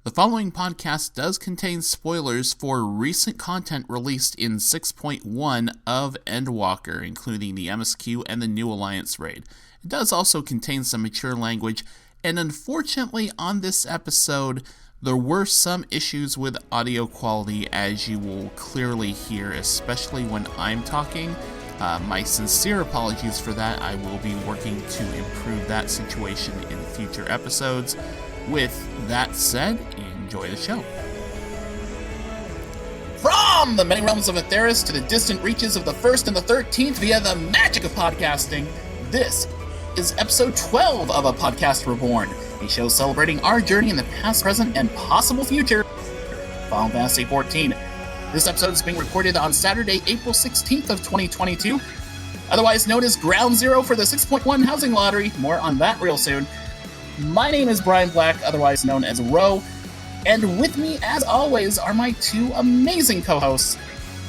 The following podcast does contain spoilers for recent content released in 6.1 of Endwalker, including the MSQ and the New Alliance raid. It does also contain some mature language, and unfortunately on this episode, there were some issues with audio quality, as you will clearly hear, especially when I'm talking. My sincere apologies for that. I will be working to improve that situation in future episodes. With that said, enjoy the show. From the many realms of Atheris to the distant reaches of the 1st and the 13th via the magic of podcasting, this is episode 12 of A Podcast Reborn, a show celebrating our journey in the past, present, and possible future Final Fantasy XIV. This episode is being recorded on Saturday, April 16th of 2022, otherwise known as Ground Zero for the 6.1 Housing Lottery. More on that real soon. My name is Brian Black, otherwise known as Ro, and with me, as always, are my two amazing co-hosts.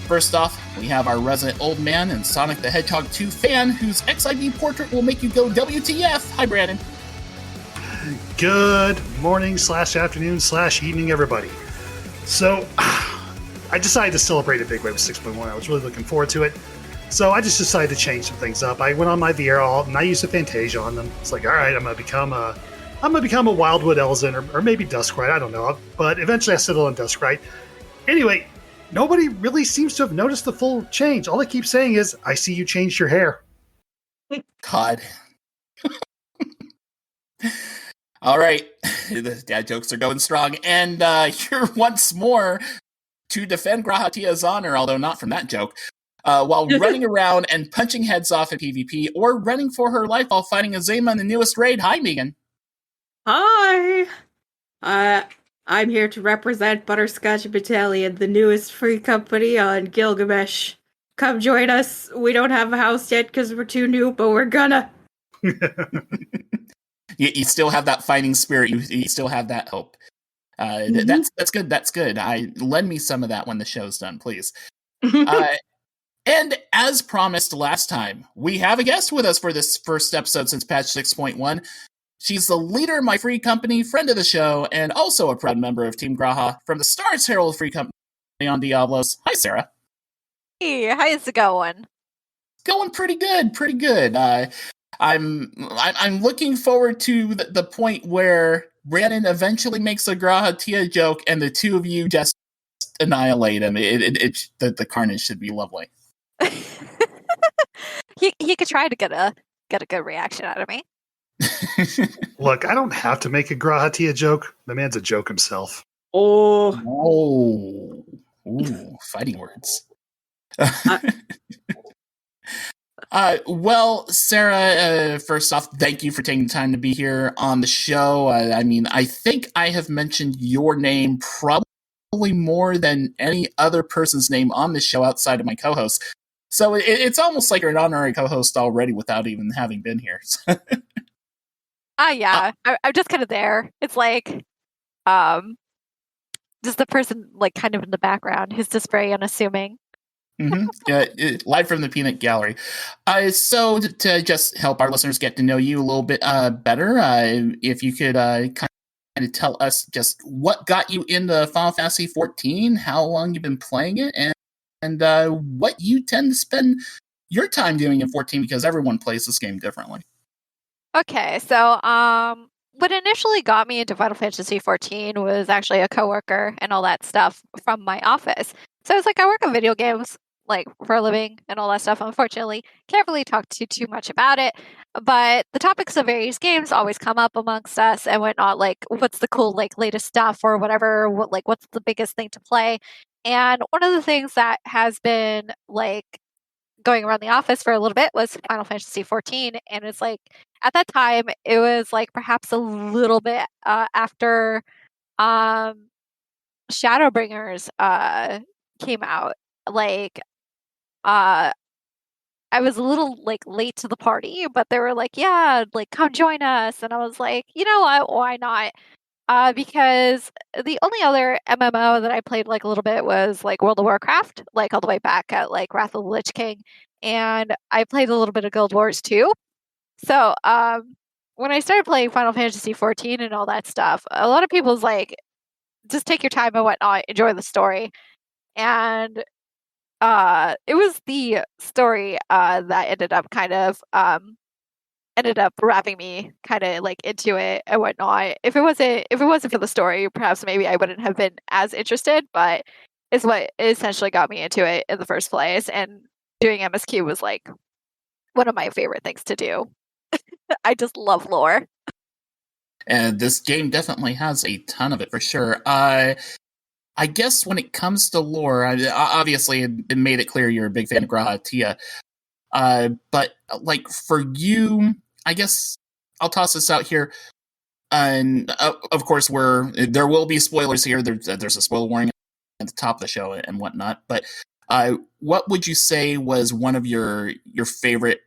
First off, we have our resident old man and Sonic the Hedgehog 2 fan, whose XIV portrait will make you go WTF. Hi, Brandon. Good morning / afternoon / evening, everybody. So, I decided to celebrate a big way with 6.1. I was really looking forward to it. So I just decided to change some things up. I went on my VR alt and I used a Fantasia on them. It's like, all right, I'm gonna become a Wildwood Elzen or maybe Duskrite. I don't know. But eventually I settled on Duskrite. Anyway, nobody really seems to have noticed the full change. All they keep saying is, I see you changed your hair. God. All right. The dad jokes are going strong. And here once more to defend Grahatia's honor, although not from that joke, while running around and punching heads off in PvP or running for her life while fighting Azema in the newest raid. Hi, Megan. Hi! I'm here to represent Butterscotch Battalion, the newest free company on Gilgamesh. Come join us. We don't have a house yet because we're too new, but we're gonna. You still have that fighting spirit. You still have that hope. That's good. That's good. Lend me some of that when the show's done, please. And as promised last time, we have a guest with us for this first episode since patch 6.1. She's the leader of my free company, friend of the show, and also a proud member of Team Graha from the Stars Herald Free Company on Diablos. Hi, Sera. Hey, how's it going? Going pretty good, pretty good. I'm looking forward to the point where Brandon eventually makes a Grahatia joke, and the two of you just annihilate him. The carnage should be lovely. He could try to get a good reaction out of me. Look, I don't have to make a Grahatia joke. The man's a joke himself. Oh. Ooh, fighting words. Well, Sera, first off, thank you for taking the time to be here on the show. I think I have mentioned your name probably more than any other person's name on this show outside of my co-host. So it's almost like you're an honorary co-host already without even having been here. Yeah. I'm just kind of there. It's like, just the person like kind of in the background who's just very unassuming. Live from the Peanut Gallery. So to just help our listeners get to know you a little bit better, if you could kind of tell us just what got you into Final Fantasy XIV, how long you've been playing it, and what you tend to spend your time doing in 14, because everyone plays this game differently. Okay, so what initially got me into Final Fantasy XIV was actually a coworker and all that stuff from my office. So it's like I work on video games like for a living and all that stuff. Unfortunately, can't really talk too much about it. But the topics of various games always come up amongst us and whatnot. Like, what's the cool like latest stuff or whatever? What's the biggest thing to play? And one of the things that has been like going around the office for a little bit was Final Fantasy XIV, and it's like at that time it was like perhaps a little bit after Shadowbringers came out. Like I was a little like late to the party, but they were like, yeah, like come join us, and I was like, you know what, why not? Because the only other MMO that I played like a little bit was like World of Warcraft, like all the way back at like Wrath of the Lich King, and I played a little bit of Guild Wars too. So when I started playing Final Fantasy XIV and all that stuff, a lot of people's like just take your time and whatnot, enjoy the story. And it was the story that ended up wrapping me kind of like into it and whatnot. If it wasn't for the story, perhaps maybe I wouldn't have been as interested, but it's what essentially got me into it in the first place. And doing MSQ was like one of my favorite things to do. I just love lore. And this game definitely has a ton of it for sure. I guess when it comes to lore, obviously it made it clear you're a big fan of Graha Tia. But like for you, I guess I'll toss this out here. And of course, there will be spoilers here. There's a spoiler warning at the top of the show and whatnot. But what would you say was one of your favorite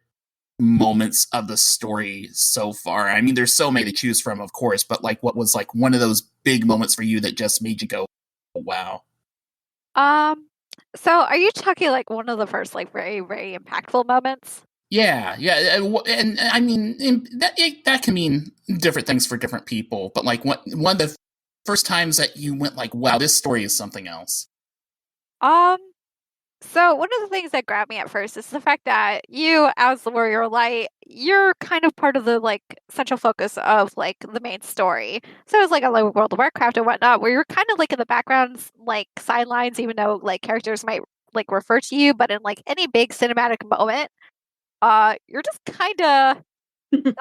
moments of the story so far? I mean, there's so many to choose from, of course, but like, what was like one of those big moments for you that just made you go, oh, wow? So are you talking like one of the first like very, very impactful moments? Yeah, and I mean that can mean different things for different people, but like one of the first times that you went like, wow, this story is something else. So one of the things that grabbed me at first is the fact that you, as the Warrior Light, you're kind of part of the like central focus of like the main story. So it's like a like World of Warcraft and whatnot, where you're kind of like in the backgrounds, like sidelines, even though like characters might like refer to you, but in like any big cinematic moment, you're just kind of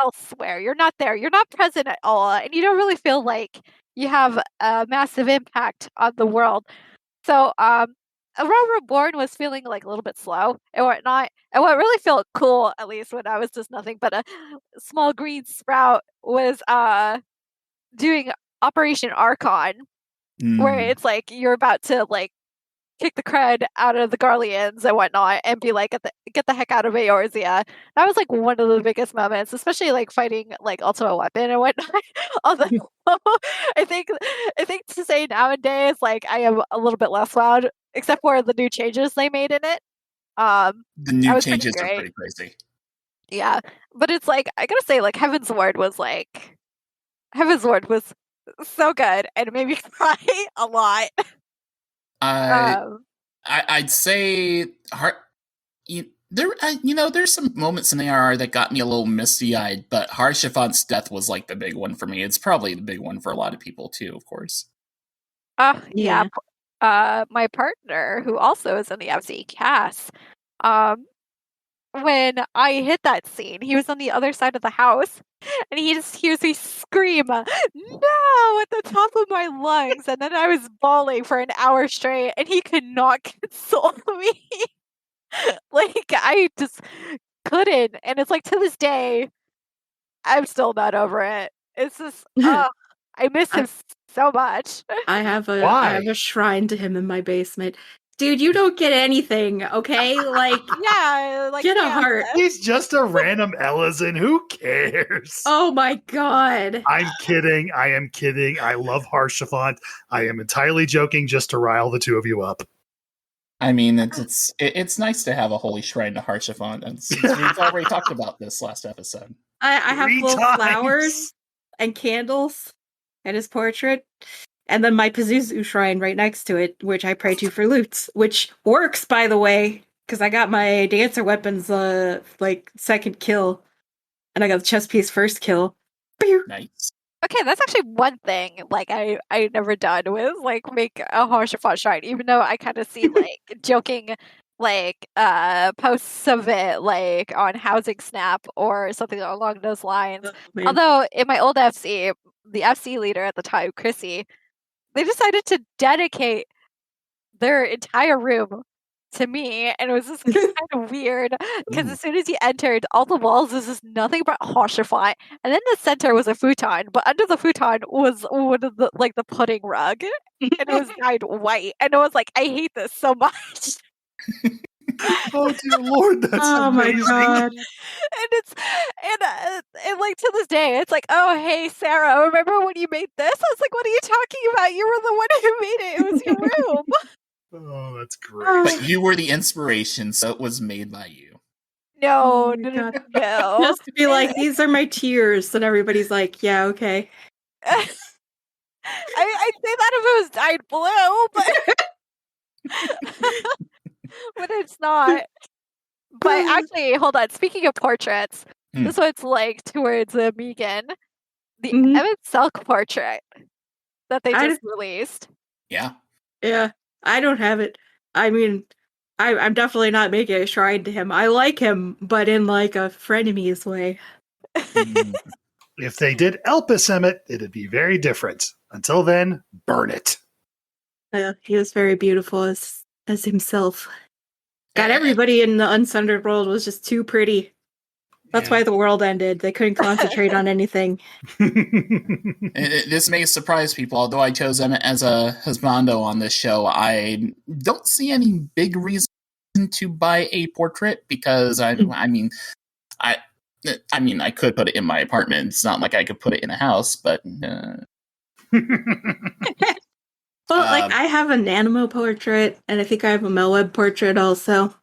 elsewhere. You're not there. You're not present at all, and you don't really feel like you have a massive impact on the world. So, Aurora Reborn was feeling like a little bit slow and whatnot. And what really felt cool, at least when I was just nothing but a small green sprout, was doing Operation Archon, where it's like you're about to like kick the crud out of the Garleans and whatnot and be like, get the heck out of Eorzea. That was like one of the biggest moments, especially like fighting like Ultimate Weapon and whatnot. Although I think to say nowadays, like I am a little bit less loud, except for the new changes they made in it. The new changes are pretty crazy. Yeah. But it's like I gotta say, like Heaven's Ward was so good and it made me cry a lot. I'd say there's some moments in the ARR that got me a little misty-eyed, but Harshiphant's death was like the big one for me. It's probably the big one for a lot of people too, of course. Yeah. My partner, who also is in the FC cast, when I hit that scene, he was on the other side of the house, and he just hears me scream, "No!" at the top of my lungs, and then I was bawling for an hour straight, and he could not console me. Like, I just couldn't, and it's like, to this day, I'm still not over it. It's just, I miss him so much. I have a shrine to him in my basement. Dude, you don't get anything, okay? Like, yeah, like get a heart. He's just a random Ellison. Who cares? Oh my god. I'm kidding. I am kidding. I love Harshiphant. I am entirely joking just to rile the two of you up. I mean, it's nice to have a holy shrine to Harshiphant, and since we've already talked about this last episode. I have little flowers and candles and his portrait. And then my Pazuzu shrine right next to it, which I pray to for loots, which works, by the way, because I got my dancer weapons, like, second kill, and I got the chest piece first kill. Nice. Okay, that's actually one thing, like, I never done was, like, make a Harshiphant shrine, even though I kind of see, like, joking, like, posts of it, like, on Housing Snap or something along those lines. Oh, although, in my old FC, the FC leader at the time, Chrissy, they decided to dedicate their entire room to me, and it was just kind of weird because as soon as you entered, all the walls was just nothing but Harshiphant, and then the center was a futon, but under the futon was one of the like the pudding rug, and it was dyed white, and it was like, I hate this so much. Oh dear Lord, that's amazing. My god. And like to this day, it's like, oh hey Sera, remember when you made this? I was like, what are you talking about? You were the one who made it. It was your room. Oh, that's great. But you were the inspiration, so it was made by you. No. Just to be like, these are my tears, and everybody's like, yeah, okay. I'd say that if it was dyed blue, but it's not. But actually, hold on. Speaking of portraits, this one's like towards Megan. The Emmett Selk portrait that they just released. Yeah. Yeah. I don't have it. I mean, I'm definitely not making a shrine to him. I like him, but in like a frenemies way. If they did Elpis Emmett, it'd be very different. Until then, burn it. He was very beautiful as himself. God, everybody in the Unsundered world was just too pretty. That's why the world ended. They couldn't concentrate on anything. This may surprise people, although I chose Emmett as a husbando on this show. I don't see any big reason to buy a portrait because I mean, I could put it in my apartment. It's not like I could put it in a house, but. Well, like I have a Nanimo portrait, and I think I have a Melweb portrait also.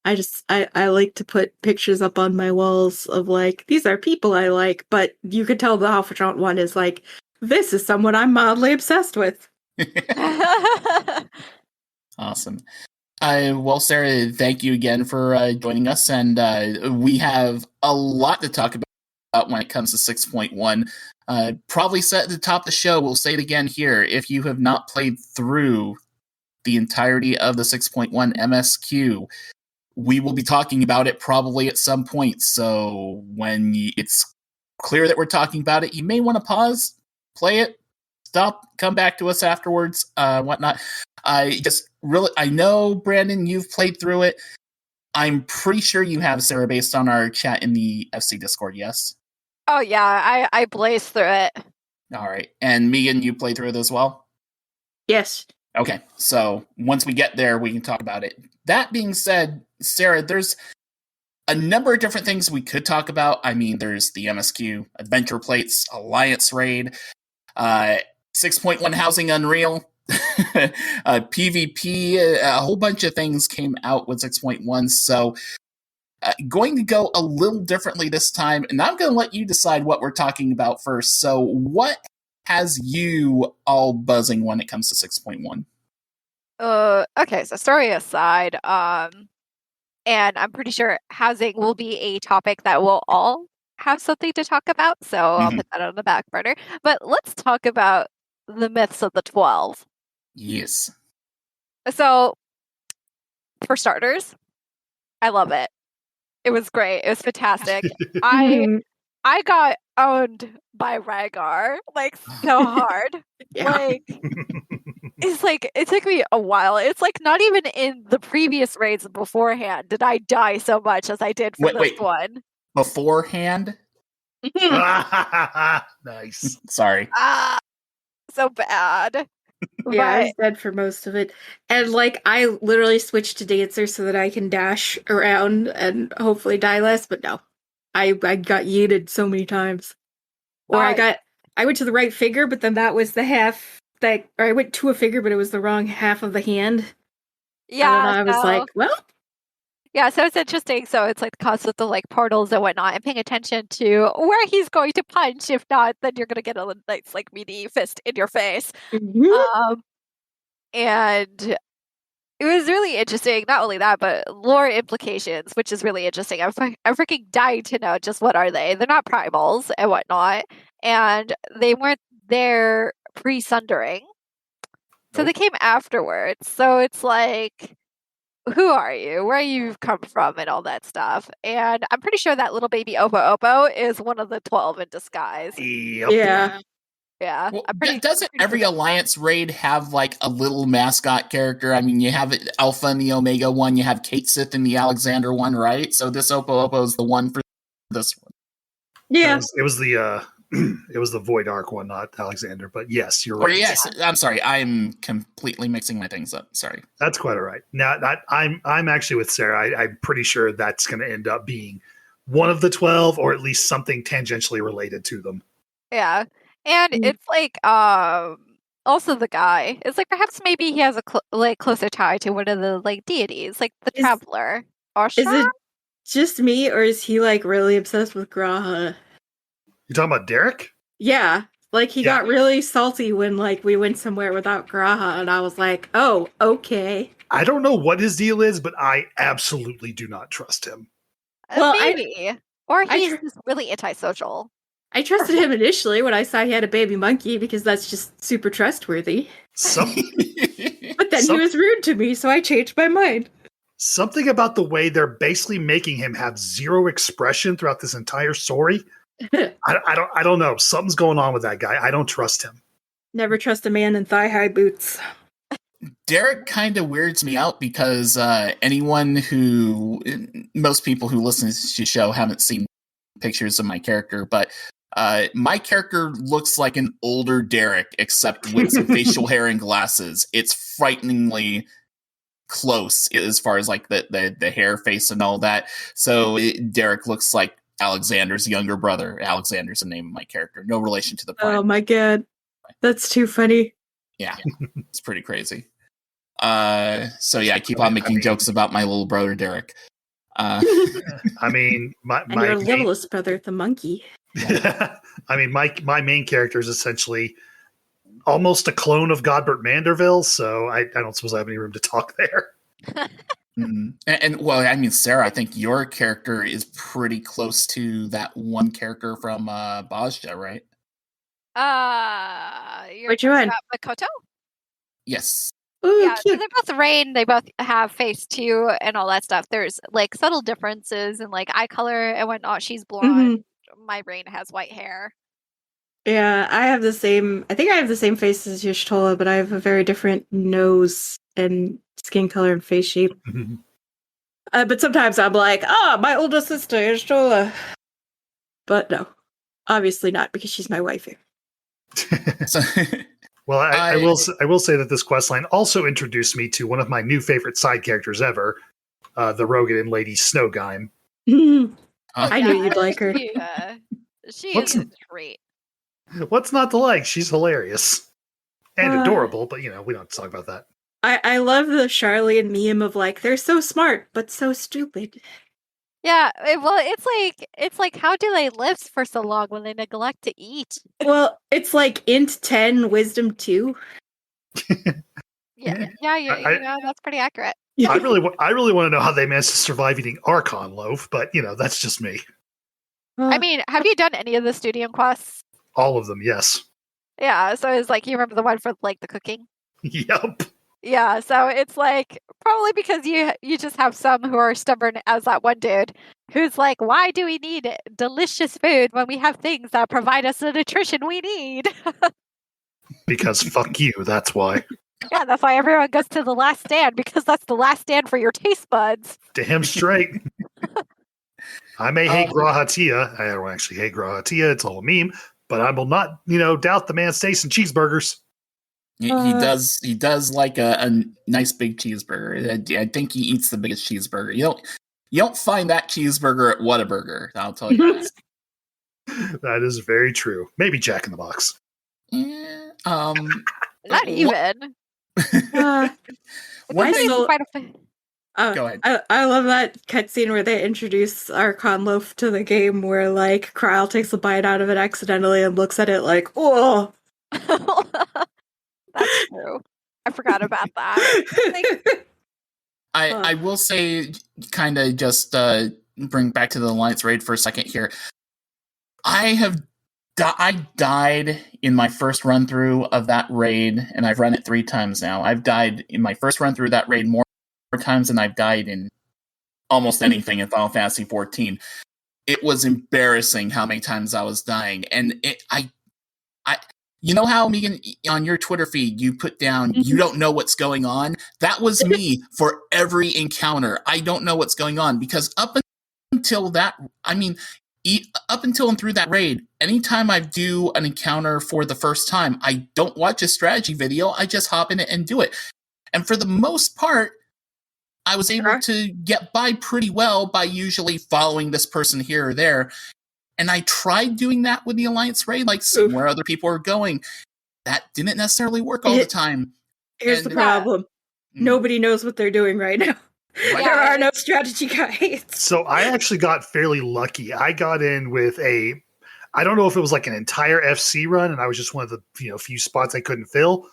I like to put pictures up on my walls of like, these are people I like, but you could tell the Halfront one is like, this is someone I'm mildly obsessed with. Awesome. Well, Sera, thank you again for joining us, and we have a lot to talk about when it comes to 6.1. Probably said at the top of the show, we'll say it again here, if you have not played through the entirety of the 6.1 MSQ, we will be talking about it probably at some point, so when it's clear that we're talking about it, you may want to pause, play it, stop, come back to us afterwards, whatnot. I know, Brandon, you've played through it. I'm pretty sure you have, Sera, based on our chat in the FC Discord, yes? Oh, yeah, I blazed through it. All right. And Megan, you played through it as well? Yes. Okay, so once we get there, we can talk about it. That being said, Sera, there's a number of different things we could talk about. I mean, there's the MSQ, Adventure Plates, Alliance Raid, 6.1 Housing Unreal, PvP, a whole bunch of things came out with 6.1, so going to go a little differently this time, and I'm going to let you decide what we're talking about first. So what has you all buzzing when it comes to 6.1? Okay, so story aside, and I'm pretty sure housing will be a topic that we'll all have something to talk about, so I'll put that on the back burner. But let's talk about the myths of the 12. Yes. So, for starters, I love it. It was great. It was fantastic. I got owned by Rhaegar, like, so hard. Like, it's like, it took me a while. It's like, not even in the previous raids beforehand did I die so much as I did for this one. Beforehand? Nice. Sorry. So bad. Yeah, I was dead for most of it. And like, I literally switched to Dancer so that I can dash around and hopefully die less, but no. I got yeeted so many times. Or I went to the right figure, but then that was the half or I went to a figure, but it was the wrong half of the hand. Yeah. And I was like, well. Yeah, so it's interesting. So it's like the cost of the like portals and whatnot, and paying attention to where he's going to punch. If not, then you're gonna get a nice like meaty fist in your face. And it was really interesting. Not only that, but lore implications, which is really interesting. I'm freaking dying to know just what are they. They're not primals and whatnot, and they weren't there pre-sundering, so they came afterwards. So it's like, who are you? Where you come from and all that stuff. And I'm pretty sure that little baby Opo is one of the 12 in disguise. Yep. Yeah. Yeah. Well, doesn't every Alliance raid have like a little mascot character? I mean, you have Alpha in the Omega one, you have Kate Sith in the Alexander one, right? So this Opo is the one for this one. Yeah. It was the it was the Void Arc one, not Alexander. But yes, you're right. Or yes, I'm sorry, I'm completely mixing my things up. Sorry. That's quite all right. Now, I'm actually with Sera. I'm pretty sure that's going to end up being one of the 12, or at least something tangentially related to them. Yeah, and it's like also the guy. It's like perhaps maybe he has a closer tie to one of the like deities, like the Traveler. Or is it just me, or is he like really obsessed with Graha? You talking about Derek? Yeah. Like, he got really salty when, like, we went somewhere without Graha, and I was like, oh, okay. I don't know what his deal is, but I absolutely do not trust him. Well, maybe. Or he's just really antisocial. I trusted him initially when I saw he had a baby monkey, because that's just super trustworthy. But then he was rude to me, so I changed my mind. Something about the way they're basically making him have zero expression throughout this entire story. I don't know. Something's going on with that guy. I don't trust him. Never trust a man in thigh-high boots. Derek kind of weirds me out because most people who listen to the show haven't seen pictures of my character, but my character looks like an older Derek, except with some facial hair and glasses. It's frighteningly close as far as like the hair, face, and all that. So Derek looks like Alexander's younger brother. Alexander's the name of my character. No relation to the prime. Oh my god. That's too funny. Yeah, it's pretty crazy. So yeah, I keep on making jokes about my little brother Derek. I mean, my your littlest brother, the monkey. I mean, my main character is essentially almost a clone of Godbert Manderville, so I don't suppose I have any room to talk there. Mm-hmm. And well, I mean, Sera, I think your character is pretty close to that one character from Bajda, right? Which one? Makoto? Yes. Ooh, yeah, so cute. they're both Rain. They both have face 2 and all that stuff. There's like subtle differences in like eye color and whatnot. She's blonde. My Rain has white hair. Yeah, I have the same. I think I have the same face as Y'shtola, but I have a very different nose and skin color and face shape. But sometimes I'm like, my older sister Y'shtola. But no, obviously not, because she's my waifu. So, well, I will say that this questline also introduced me to one of my new favorite side characters ever, the Rogan Lady Snowgime. I knew you'd like her. She is great. What's not to like? She's hilarious and adorable, but we don't have to talk about that. I love the Charlene meme of like, they're so smart but so stupid. Yeah, well, it's like how do they live for so long when they neglect to eat? Well, it's like int 10, wisdom 2. Yeah, that's pretty accurate. I really want to know how they managed to survive eating Archon loaf, but that's just me. I mean, have you done any of the studio quests? All of them, yes. Yeah, so it's like, you remember the one for like the cooking? Yep. Yeah, so it's like probably because you just have some who are stubborn as that one dude who's like, why do we need delicious food when we have things that provide us the nutrition we need? Because fuck you, that's why. Yeah, that's why everyone goes to the last stand, because that's the last stand for your taste buds. Damn straight. I may hate Grahatia. I don't actually hate Grahatia. It's all a meme. But I will not, doubt the man's taste in cheeseburgers. He does like a nice big cheeseburger. I think he eats the biggest cheeseburger. You don't find that cheeseburger at Whataburger, I'll tell you that. That is very true. Maybe Jack in the Box. Yeah, not even. One thing. Go ahead. I love that cutscene where they introduce Archon Loaf to the game, where like Kryle takes a bite out of it accidentally and looks at it like, oh. That's true. I forgot about that. I will say, kind of just bring back to the Alliance raid for a second here. I died in my first run through of that raid, and I've run it 3 times now. I've died in my first run through that raid more times than I've died in almost anything in Final Fantasy XIV. It was embarrassing how many times I was dying, and you know how, Megan, on your Twitter feed, you put down, you don't know what's going on? That was me for every encounter. I don't know what's going on, because up until and through that raid, anytime I do an encounter for the first time, I don't watch a strategy video. I just hop in it and do it. And for the most part, I was able to get by pretty well by usually following this person here or there. And I tried doing that with the Alliance raid, like seeing where other people are going. That didn't necessarily work all the time. Here's the problem. Nobody knows what they're doing right now. Right. There are no strategy guides. So I actually got fairly lucky. I got in with a I don't know if it was like an entire FC run and I was just one of the few spots I couldn't fill,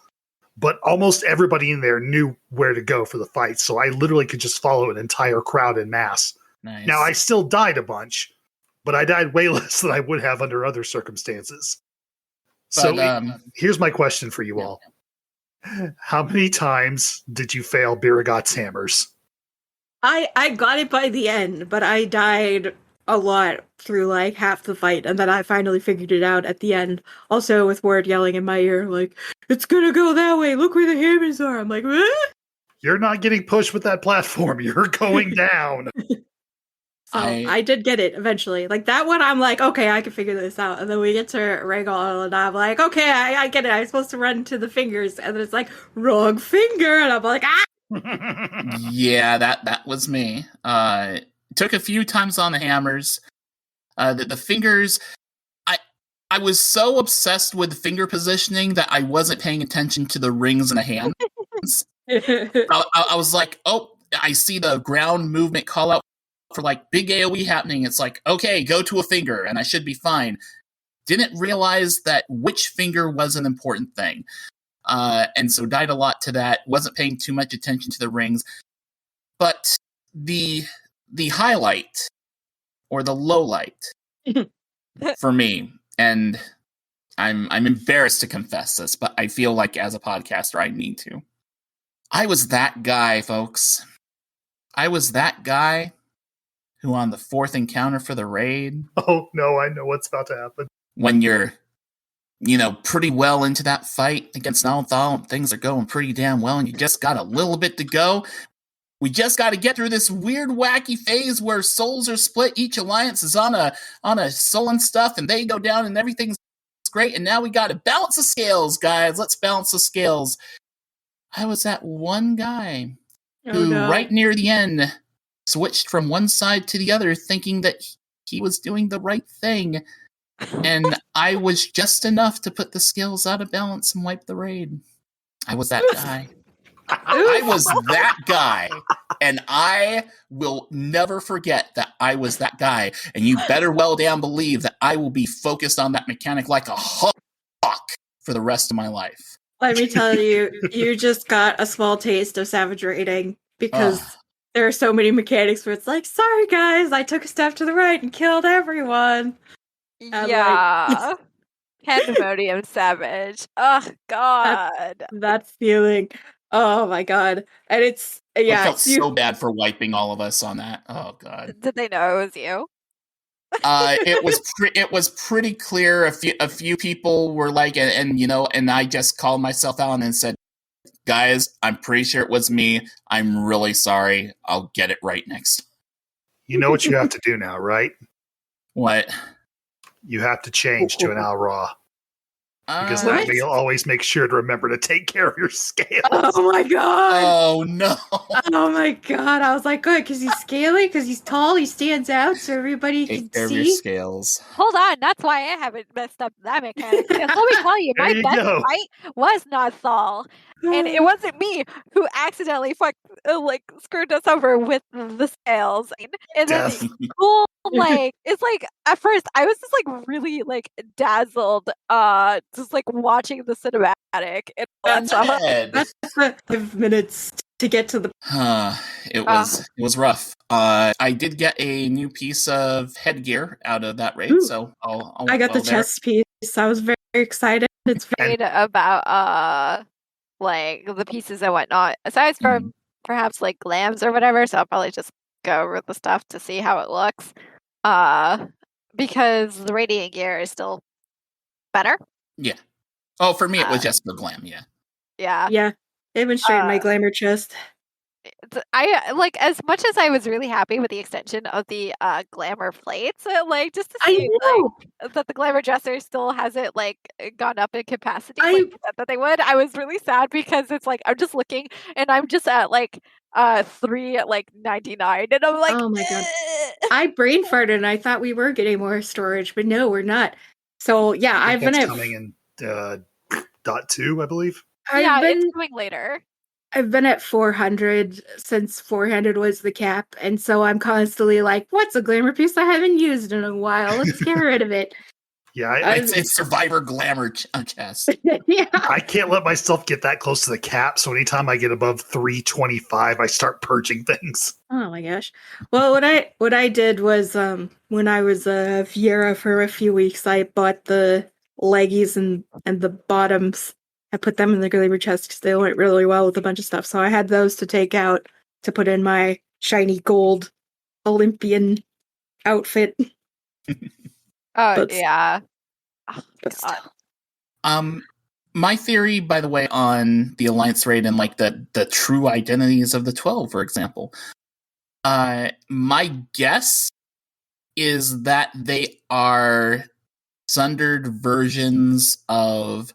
but almost everybody in there knew where to go for the fight. So I literally could just follow an entire crowd en masse. Nice. Now, I still died a bunch, but I died way less than I would have under other circumstances. So here's my question for you all. How many times did you fail Biragot's hammers? I got it by the end, but I died a lot through like half the fight, and then I finally figured it out at the end. Also with Ward yelling in my ear, like, it's gonna go that way, look where the hammers are. I'm like, what? You're not getting pushed with that platform. You're going down. So I did get it eventually. Like that one, I'm like, okay, I can figure this out. And then we get to Regal, and I'm like, okay, I get it. I'm supposed to run to the fingers, and then it's like, wrong finger, and I'm like, ah! Yeah, that was me. Took a few times on the hammers. The fingers, I was so obsessed with finger positioning that I wasn't paying attention to the rings in the hands. I was like, oh, I see the ground movement call out for like big AoE happening. It's like, okay, go to a finger and I should be fine. Didn't realize that which finger was an important thing. And so died a lot to that. Wasn't paying too much attention to the rings. But the highlight or the low light for me, and I'm embarrassed to confess this, but I feel like as a podcaster I need to. I was that guy, folks. I was that guy who on the fourth encounter for the raid. Oh no, I know what's about to happen. When you're pretty well into that fight against Nalthal, and things are going pretty damn well, and you just got a little bit to go. We just got to get through this weird, wacky phase where souls are split. Each alliance is on a soul and stuff, and they go down, and everything's great. And now we got to balance the scales, guys. Let's balance the scales. I was that one guy who, right near the end, switched from one side to the other, thinking that he was doing the right thing. And I was just enough to put the scales out of balance and wipe the raid. I was that guy. I was that guy. And I will never forget that I was that guy. And you better well damn believe that I will be focused on that mechanic like a hawk for the rest of my life. Let me tell you, you just got a small taste of Savage raiding, because there are so many mechanics where it's like, sorry guys, I took a step to the right and killed everyone. Yeah. Pandemonium Savage. Oh, God. That's feeling. Oh, my God. And it's, yeah. I felt so bad for wiping all of us on that. Oh, God. Did they know it was you? It was pretty clear. A few people were like, and I just called myself out and said, guys, I'm pretty sure it was me. I'm really sorry. I'll get it right next. You know what you have to do now, right? What? You have to change to an Al Ra. Because that way you'll always make sure to remember to take care of your scales. Oh my God. Oh no. Oh my God. I was like, good, because he's scaly, because he's tall, he stands out so everybody can take care see. Of your scales. Hold on, that's why I haven't messed up that mechanic. Because let me tell you, my best fight was not Thal. And it wasn't me who accidentally screwed us over with the scales. And then cool, it's like at first I was just like really like dazzled, just like watching the cinematic and all that stuff. That's 5 minutes to get to the. It was rough. I did get a new piece of headgear out of that raid, so I got the chest piece. I was very excited. It's very about like the pieces and whatnot, aside from perhaps like glams or whatever, so I'll probably just go over the stuff to see how it looks, because the radiant gear is still better. Yeah. Oh, for me it was just the glam. Yeah, it went straight in my glamour chest. I like, as much as I was really happy with the extension of the glamour plates, like just to see that the glamour dresser still hasn't like gone up in capacity that they would. I was really sad because it's like I'm just looking and I'm just at like 3.99 and I'm like, oh my God. I brain farted and I thought we were getting more storage, but no, we're not. So yeah, I've been coming in .2, I believe. It's coming later. I've been at 400 since 400 was the cap, and so I'm constantly like, what's a glamour piece I haven't used in a while? Let's get rid of it. Yeah, It's Survivor glamour chest. Yeah. I can't let myself get that close to the cap. So anytime I get above 325, I start purging things. Oh my gosh. Well, what I did was when I was a Viera for a few weeks, I bought the leggies and the bottoms. I put them in the glamour chest because they went really well with a bunch of stuff. So I had those to take out to put in my shiny gold Olympian outfit. Oh, But- yeah. Oh, But God. still. My theory, by the way, on the Alliance raid and like the true identities of the 12, for example. My guess is that they are sundered versions of.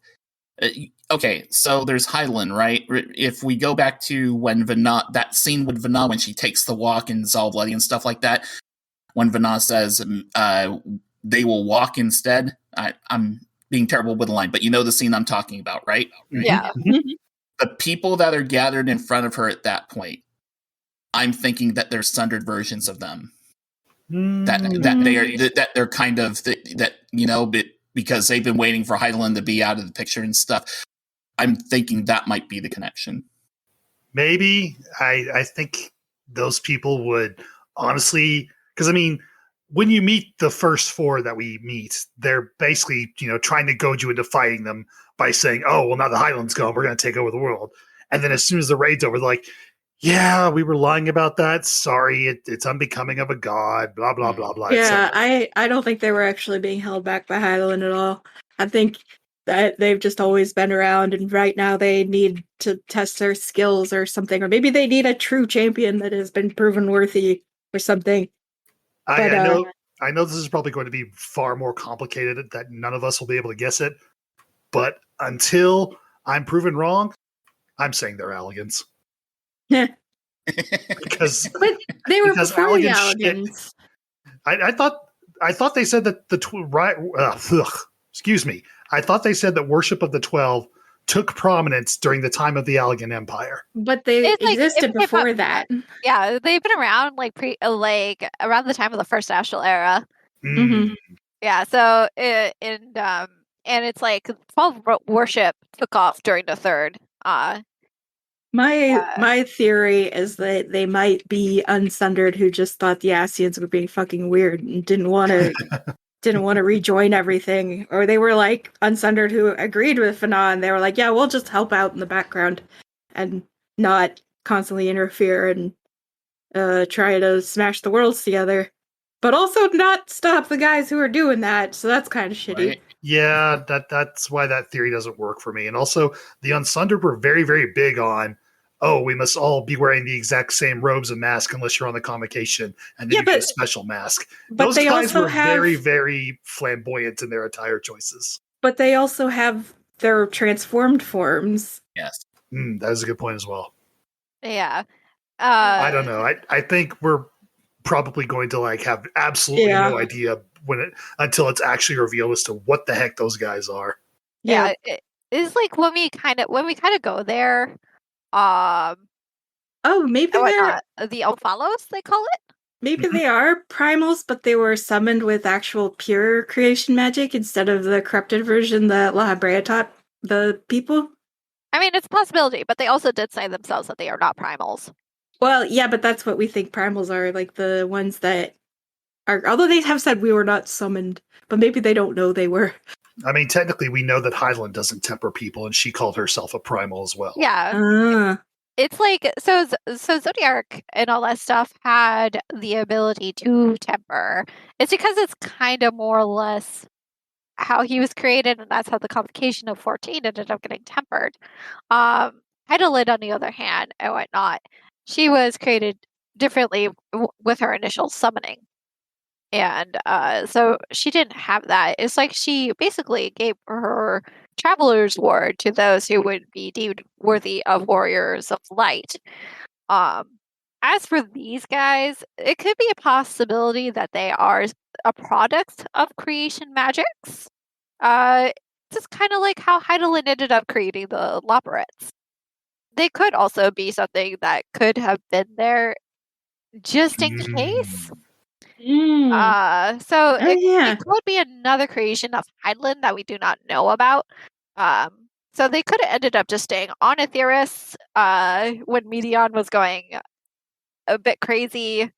Okay, so there's Hyland, right? If we go back to when that scene with Vana when she takes the walk and is all bloody and stuff like that, when Vana says they will walk instead. I'm being terrible with the line, but you know the scene I'm talking about, right? Yeah. The people that are gathered in front of her at that point, I'm thinking that there's sundered versions of them. That they're kind of because they've been waiting for Hyland to be out of the picture and stuff. I'm thinking that might be the connection. Maybe. I think those people would honestly, because I mean, when you meet the first four that we meet, they're basically, trying to goad you into fighting them by saying, oh, well, now the Highland's gone, we're going to take over the world. And then as soon as the raid's over, they're like, yeah, we were lying about that. Sorry, it's unbecoming of a god, blah, blah, blah, blah. Yeah, I don't think they were actually being held back by Hyland at all. I think that they've just always been around, and right now they need to test their skills or something. Or maybe they need a true champion that has been proven worthy or something. I know this is probably going to be far more complicated that none of us will be able to guess it. But until I'm proven wrong, I'm saying they're Alligans. Yeah. Because But they were because before the Alligans Alligans. I thought they said that excuse me. I thought they said that worship of the 12 took prominence during the time of the Alligan Empire. But they It's like- existed it- before that. Yeah, they've been around around the time of the first Astral era. Mhm. Yeah, so and it's like 12 worship took off during the third. My theory is that they might be unsundered who just thought the Asians were being fucking weird and didn't want to rejoin everything, or they were like unsundered who agreed with Fana and they were like, yeah, we'll just help out in the background and not constantly interfere and try to smash the worlds together, but also not stop the guys who are doing that. So that's kind of shitty. Right? Yeah, that's why that theory doesn't work for me. And also, the Unsundered were very, very big on, we must all be wearing the exact same robes and mask unless you're on the convocation, and then you get a special mask. But Those they guys also were have very, very flamboyant in their attire choices. But they also have their transformed forms. Yes. That is a good point as well. Yeah. I don't know. I think we're probably going to have absolutely no idea until it's actually revealed as to what the heck those guys are. Yeah, it's like when we kind of go there. Maybe they're the Omphalos, they call it. maybe they are primals, but they were summoned with actual pure creation magic instead of the corrupted version that La Habrea taught the people. I mean, it's a possibility, but they also did say themselves that they are not primals. Well, yeah, but that's what we think primals are, like the ones that are. Although they have said we were not summoned, but maybe they don't know they were. I mean, technically, we know that Hyland doesn't temper people, and she called herself a primal as well. Yeah. It's like, so Zodiac and all that stuff had the ability to temper. It's because it's kind of more or less how he was created, and that's how the convocation of 14 ended up getting tempered. Heidelid, on the other hand, and whatnot, she was created differently with her initial summoning. And so she didn't have that. It's like she basically gave her traveler's word to those who would be deemed worthy of warriors of light. As for these guys, it could be a possibility that they are a product of creation magics. Just kind of like how Heidelin ended up creating the Loporets. They could also be something that could have been there just in case. So Oh, yeah. it could be another creation of Hydaelyn that we do not know about. So they could have ended up just staying on Aetheris when Medion was going a bit crazy,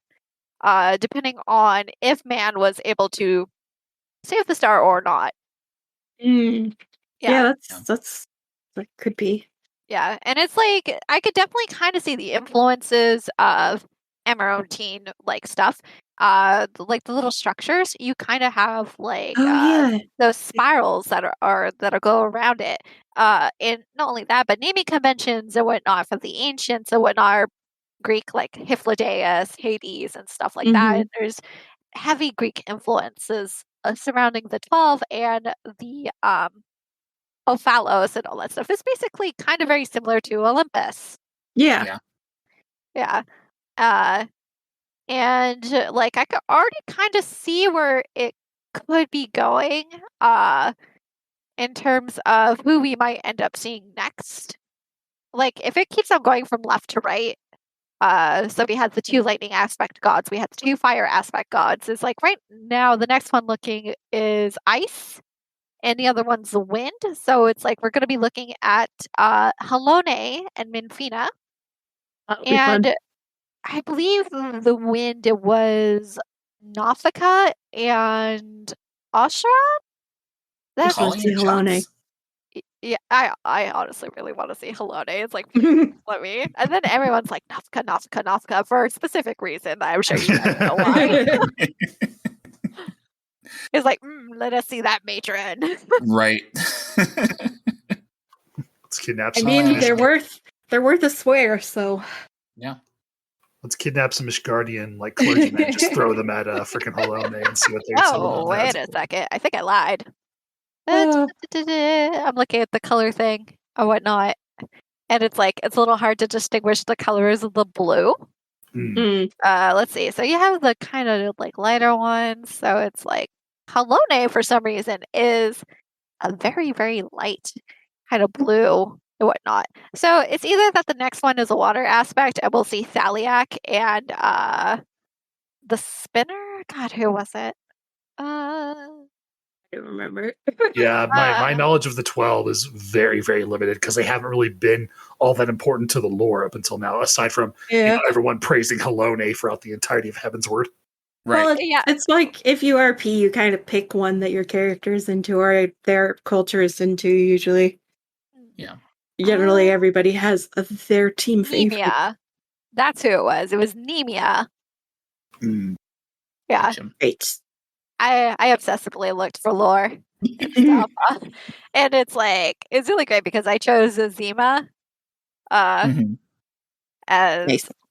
depending on if man was able to save the star or not. Yeah, that could be. Yeah, and it's like I could definitely kind of see the influences of Emeraldine like stuff. Like the little structures, you kind of have like Oh, yeah. those spirals that are that go around it. And not only that, but naming conventions and whatnot for the ancients and whatnot are Greek, like Hyphladeus, Hades, and stuff like that. And there's heavy Greek influences surrounding the 12 and the Ophalos and all that stuff. It's basically kind of very similar to Olympus. Yeah. Yeah. And like I could already kind of see where it could be going in terms of who we might end up seeing next. Like if it keeps on going from left to right, so we had the 2 lightning aspect gods, we had the 2 fire aspect gods. It's like right now the next one looking is ice and the other one's the wind. So it's like we're going to be looking at Halone and Minfina. And I believe the wind was Nathaka and Ashra. That's Calling see your Halone. shots. Yeah, I honestly really want to see Halone. It's like, let me. And then everyone's like, Nathaka for a specific reason. I'm sure you guys know why. It's like, let us see that matron. Right. Let's kidnap I some. mean, they're worth a swear, so. Yeah. Let's kidnap some Ishgardian like clergymen and just throw them at freaking Halone and see what they say. Oh, wait a second. I think I lied. I'm looking at the color thing or whatnot. And it's like, it's a little hard to distinguish the colors of the blue. Let's see. So you have the kind of like lighter ones. So it's like Halone for some reason is a very, very light kind of blue and whatnot. So it's either that the next one is a water aspect and we'll see Thaliak and the spinner. God, who was it? I don't remember. Yeah, my knowledge of the 12 is very, very limited because they haven't really been all that important to the lore up until now, aside from everyone praising Halone throughout the entirety of Heavensward. Right. Well, it's like if you RP, you kind of pick one that your character is into or their culture is into, usually. Yeah. Generally, everybody has their team favorite. Nemia. That's who it was. It was Nemia. Yeah. Gotcha. Right. I obsessively looked for lore and stuff. And it's like, it's really great because I chose Azima as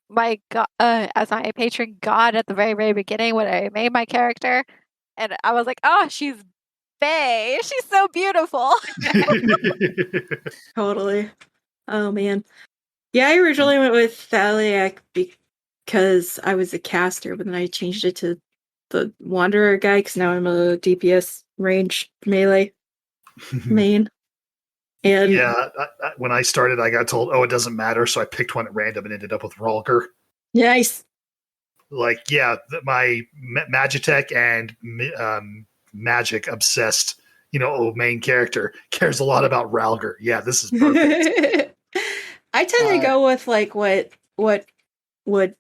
my as my patron god at the very, very beginning when I made my character. And I was like, oh, she's bae. She's so beautiful. Totally. Oh, man. Yeah, I originally went with Thaliak because I was a caster, but then I changed it to the Wanderer guy because now I'm a DPS range melee main. And yeah, when I started, I got told, it doesn't matter, so I picked one at random and ended up with Ralker. Nice. Like, yeah, my Magitech and magic obsessed, main character cares a lot about Ralger. Yeah, this is perfect. I tend to go with like what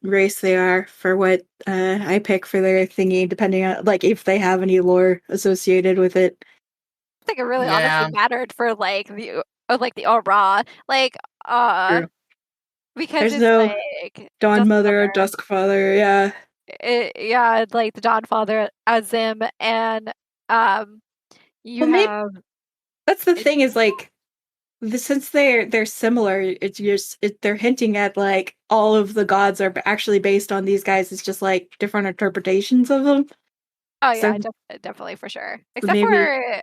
race they are for what I pick for their thingy, depending on like if they have any lore associated with it. I think it really honestly mattered for like the aura, like True. because There's it's no like Dawn Mother or Dusk Father, yeah. Like the Dawn Father, Azim, and that's the thing is like since they're similar, it's just they're hinting at like all of the gods are actually based on these guys. It's just like different interpretations of them. Oh yeah, definitely for sure. Except for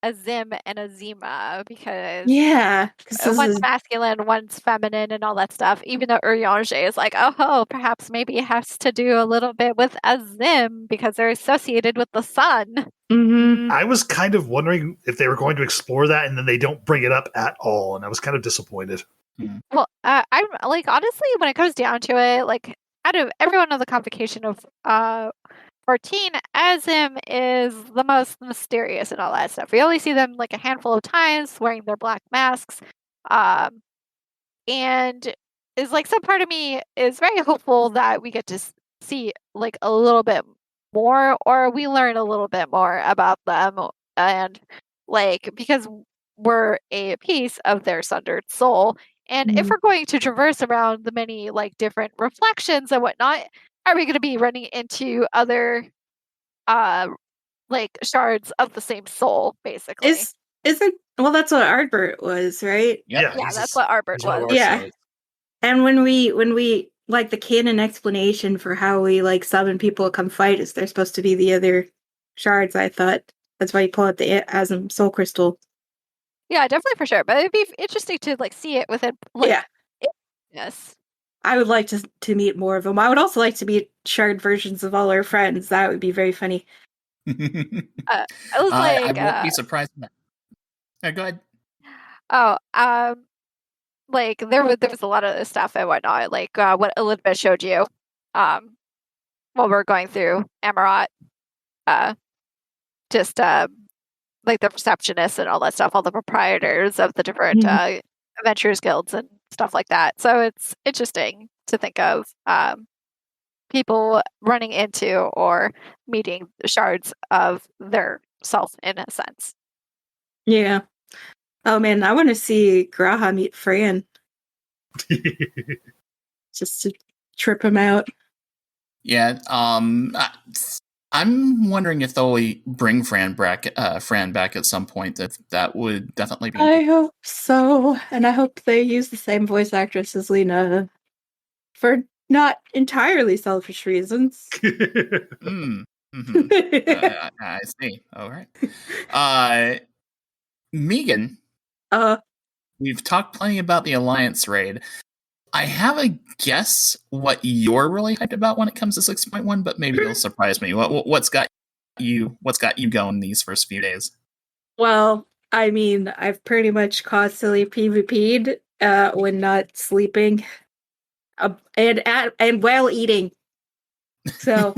Azim and Azima, because one's masculine, one's feminine, and all that stuff. Even though Urianger is like, perhaps maybe it has to do a little bit with Azim because they're associated with the sun. Mm-hmm. I was kind of wondering if they were going to explore that, and then they don't bring it up at all, and I was kind of disappointed. Well, I'm like honestly, when it comes down to it, like out of everyone on the convocation of 14, Azim is the most mysterious and all that stuff. We only see them like a handful of times wearing their black masks. And is like some part of me is very hopeful that we get to see like a little bit more, or we learn a little bit more about them, and like because we're a piece of their sundered soul. And if we're going to traverse around the many like different reflections and whatnot, are we going to be running into other like shards of the same soul, basically? Is it? Well, that's what Ardbert was, right? Yep. Yeah, that's what Ardbert was. Yeah. And when we like the canon explanation for how we like summon people to come fight is they're supposed to be the other shards, I thought. That's why you pull out the Azim soul crystal. Yeah, definitely for sure. But it'd be interesting to like see it within like yes. I would like to meet more of them. I would also like to meet shard versions of all our friends. That would be very funny. I was like, I won't be surprised. Go ahead. Oh, like there was a lot of stuff and whatnot, like what Elizabeth showed you, while we're going through Amarat, just like the receptionists and all that stuff, all the proprietors of the different adventurers guilds and stuff like that. So it's interesting to think of people running into or meeting shards of their self in a sense. Yeah. Oh man, I want to see Graha meet Fran. Just to trip him out. Yeah. I'm wondering if they'll bring Fran back at some point. That would definitely be. I hope so, and I hope they use the same voice actress as Lena for not entirely selfish reasons. I see. All right. Megan. We've talked plenty about the Alliance raid. I have a guess what you're really hyped about when it comes to 6.1, but maybe you'll surprise me. What's got you going these first few days? Well, I mean, I've pretty much constantly PvP'd when not sleeping, and while eating. So,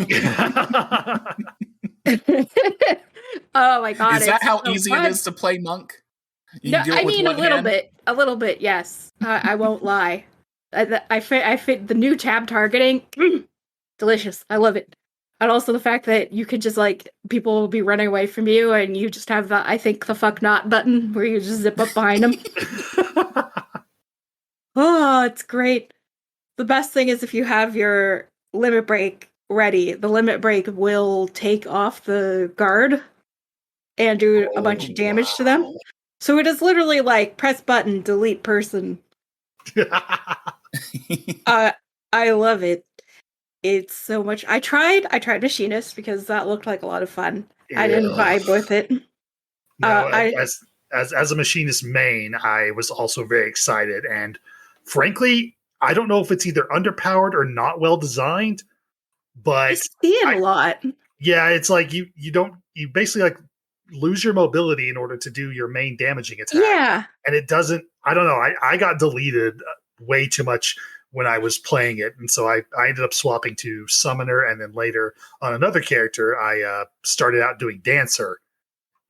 oh my god! Is that how so easy fun. it is to play monk? No, I mean a little bit. Yes, I won't lie. I fit the new tab targeting. Delicious. I love it. And also the fact that you could just like people will be running away from you and you just have the I think the fuck not button where you just zip up behind them. Oh, it's great. The best thing is if you have your limit break ready, the limit break will take off the guard and do a bunch of damage to them. So it is literally like press button, delete person. I love it. It's so much. I tried Machinist because that looked like a lot of fun. I didn't vibe with it. No, as a Machinist main, I was also very excited. And frankly, I don't know if it's either underpowered or not well designed, but I see it a lot. Yeah, it's like you basically like lose your mobility in order to do your main damaging attack. Yeah. And it doesn't, I don't know, I got deleted way too much when I was playing it. And so I ended up swapping to Summoner, and then later on another character, I started out doing Dancer.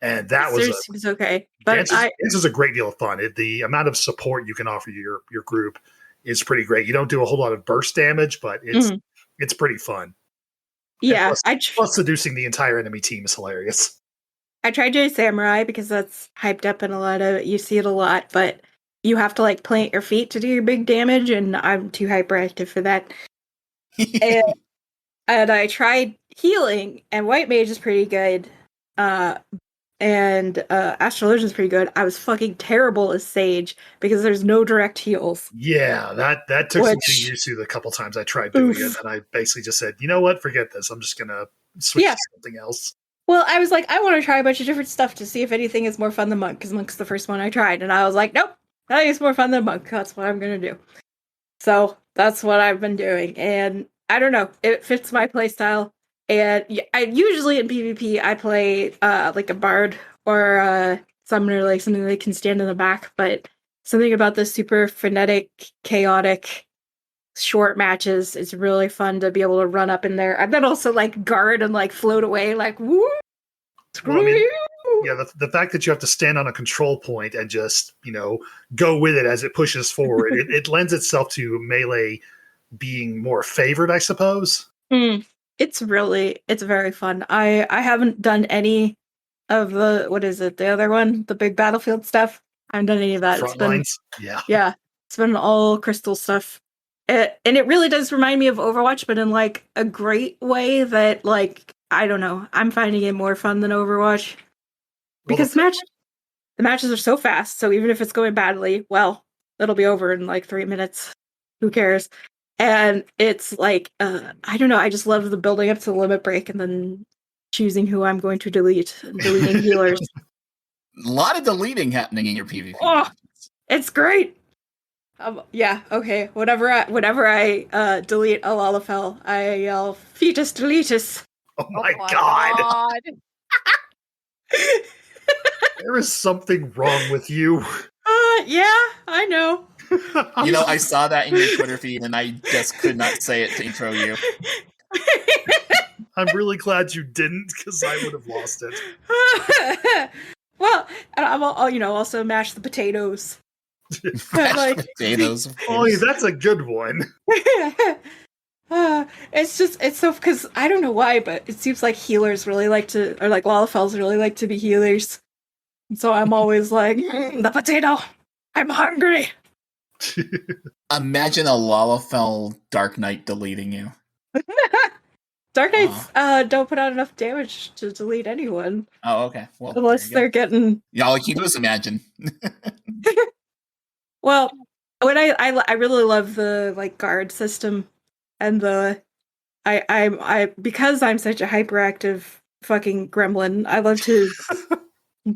And that seems okay. But this is a great deal of fun. The amount of support you can offer your group is pretty great. You don't do a whole lot of burst damage, but it's pretty fun. Yeah. Plus seducing the entire enemy team is hilarious. I tried doing Samurai because that's hyped up in a lot of, you see it a lot, but you have to like plant your feet to do your big damage, and I'm too hyperactive for that. and I tried healing, and White Mage is pretty good. And Astrologian is pretty good. I was fucking terrible as Sage because there's no direct heals. Yeah, that took some getting used to the couple times I tried doing it, and I basically just said, you know what, forget this. I'm just gonna switch to something else. Well, I was like, I want to try a bunch of different stuff to see if anything is more fun than Monk, because Monk's the first one I tried, and I was like, nope, I think it's more fun than Monk. That's what I'm gonna do. So that's what I've been doing, and I don't know, it fits my playstyle. And I usually in PvP I play like a bard or a summoner, like something that can stand in the back. But something about this super frenetic, chaotic short matches. It's really fun to be able to run up in there and then also like guard and like float away like woo. Screw you. Yeah, the fact that you have to stand on a control point and just, go with it as it pushes forward, it lends itself to Melee being more favored, I suppose. It's very fun. I haven't done any of the, what is it, the other one? The big battlefield stuff? I haven't done any of that. Frontlines? Yeah. It's been all crystal stuff. And it really does remind me of Overwatch, but in like a great way that like, I don't know, I'm finding it more fun than Overwatch. Because the matches are so fast, so even if it's going badly, well, it'll be over in like 3 minutes. Who cares? And it's like, I don't know, I just love the building up to the limit break and then choosing who I'm going to delete, and deleting healers. A lot of deleting happening in your PvP. Oh, it's great. Yeah, okay. Whenever I delete a Lalafell, I yell, fetus deletus. Oh my god. There is something wrong with you. Yeah, I know. I saw that in your Twitter feed and I just could not say it to intro you. I'm really glad you didn't, because I would have lost it. Well, and I'm also mash the potatoes. Mashed potatoes. Oh, yeah, that's a good one. It's so, because I don't know why, but it seems like healers really like to, or like Lalafells really like to be healers. And so I'm always like, the potato, I'm hungry. Imagine a Lalafell Dark Knight deleting you. Dark Knights don't put out enough damage to delete anyone. Oh, okay. Well, unless they're getting... Yeah, all you can do is imagine. Well, when I really love the like guard system and because I'm such a hyperactive fucking gremlin, I love to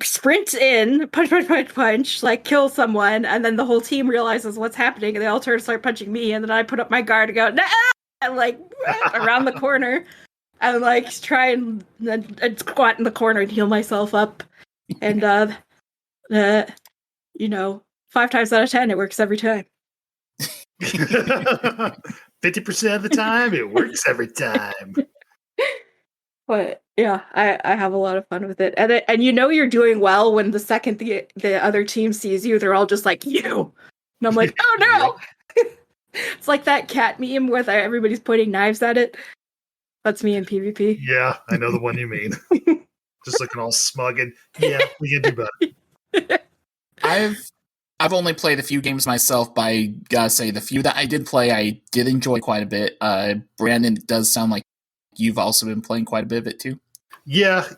sprint in, punch, like kill someone, and then the whole team realizes what's happening, and they all turn and start punching me, and then I put up my guard and go, nah! And like around the corner, and like try and squat in the corner and heal myself up, and 5 times out of 10 it works every time. 50% of the time, it works every time. But yeah, I have a lot of fun with it, and you're doing well when the second the other team sees you, they're all just like you, and I'm like, oh no. It's like that cat meme where everybody's pointing knives at it. That's me in PvP. Yeah, I know the one you mean. Just looking all smug and yeah, we can do better. I've only played a few games myself, but I gotta say the few that I did play, I did enjoy quite a bit. Brandon, it does sound like you've also been playing quite a bit of it too. Yeah.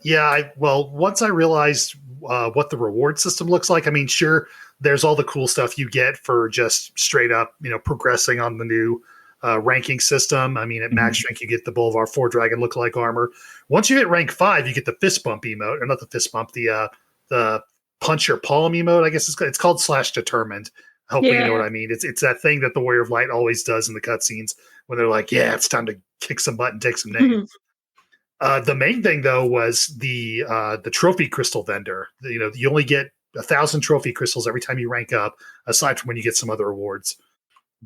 Once I realized what the reward system looks like, I mean, sure, there's all the cool stuff you get for just straight up, progressing on the new ranking system. I mean, at max rank, you get the Boulevard 4 Dragon lookalike armor. Once you hit rank 5, you get the fist bump emote, or not the fist bump, the punch your palm emote. I guess it's called /determined. Hopefully you know what I mean. It's that thing that the Warrior of Light always does in the cutscenes when they're like, yeah, it's time to kick some butt and take some names. The main thing though was the trophy crystal vendor. You only get 1,000 trophy crystals every time you rank up, aside from when you get some other rewards.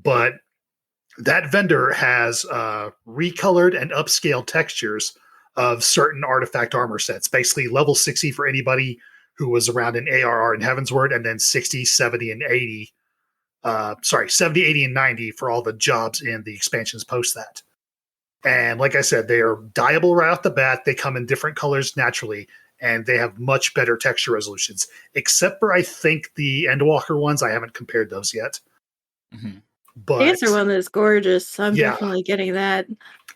But that vendor has recolored and upscaled textures of certain artifact armor sets. Basically, level 60 for anybody who was around in ARR and Heavensward, and then 60, 70, and 80. 70, 80, and 90 for all the jobs in the expansions post that. And like I said, they are dyeable right off the bat. They come in different colors naturally, and they have much better texture resolutions. Except for, I think, the Endwalker ones. I haven't compared those yet. Mm-hmm. But the answer one is gorgeous. So I'm definitely getting that.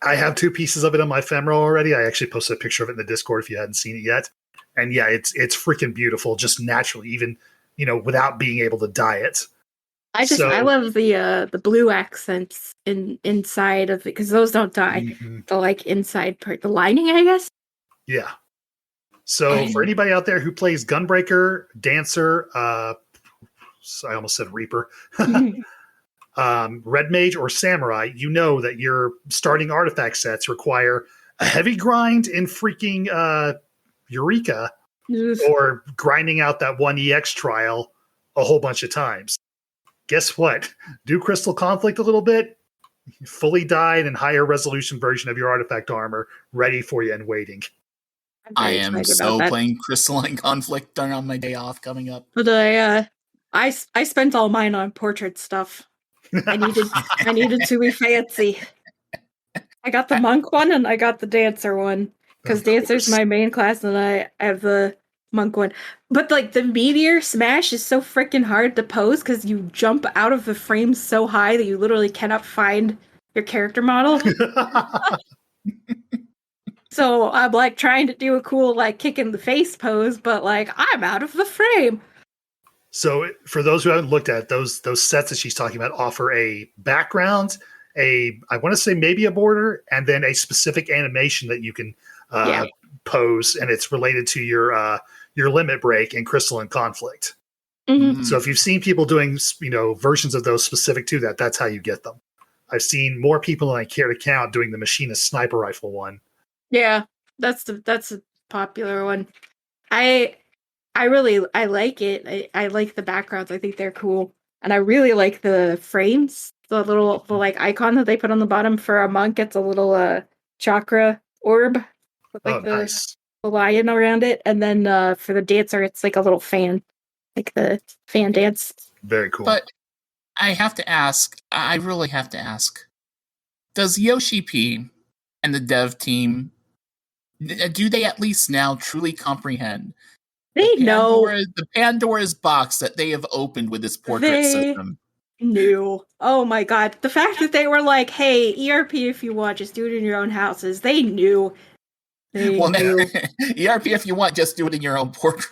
I have 2 pieces of it on my ephemeral already. I actually posted a picture of it in the Discord if you hadn't seen it yet. And yeah, it's freaking beautiful, just naturally, even without being able to dye it. I love the blue accents inside of it, because those don't dye. Mm-hmm. The like inside part, the lining, I guess. Yeah. So for anybody out there who plays Gunbreaker, Dancer, I almost said Reaper, Red Mage, or Samurai, you know that your starting artifact sets require a heavy grind in freaking Eureka, or grinding out that 1 EX trial a whole bunch of times. Guess what? Do Crystal Conflict a little bit? Fully dyed and higher resolution version of your artifact armor ready for you and waiting. I am so playing Crystalline Conflict on my day off coming up. But I spent all mine on portrait stuff. I needed to be fancy. I got the monk one and I got the dancer one because dancer's my main class and I have the monk one. But like the meteor smash is so freaking hard to pose because you jump out of the frame so high that you literally cannot find your character model. So I'm like trying to do a cool like kick in the face pose, but like I'm out of the frame. So for those who haven't looked at those sets that she's talking about, offer a background, I want to say maybe a border, and then a specific animation that you can pose, and it's related to your limit break in Crystalline Conflict. Mm-hmm. So if you've seen people doing versions of those specific to that, that's how you get them. I've seen more people than I care to count doing the machinist sniper rifle one. Yeah, that's a popular one. I like it. I like the backgrounds. I think they're cool. And I really like the frames. The like icon that they put on the bottom for a monk. It's a little chakra orb with like the lion around it. And then for the dancer, it's like a little fan. Like the fan dance. Very cool. But I have to ask, I really have to ask, does Yoshi P and the dev team, do they at least now truly comprehend the Pandora's box that they have opened with this portrait system? Knew. Oh my god. The fact that they were like, hey, ERP if you want, just do it in your own houses. They knew. They knew. ERP if you want, just do it in your own portrait.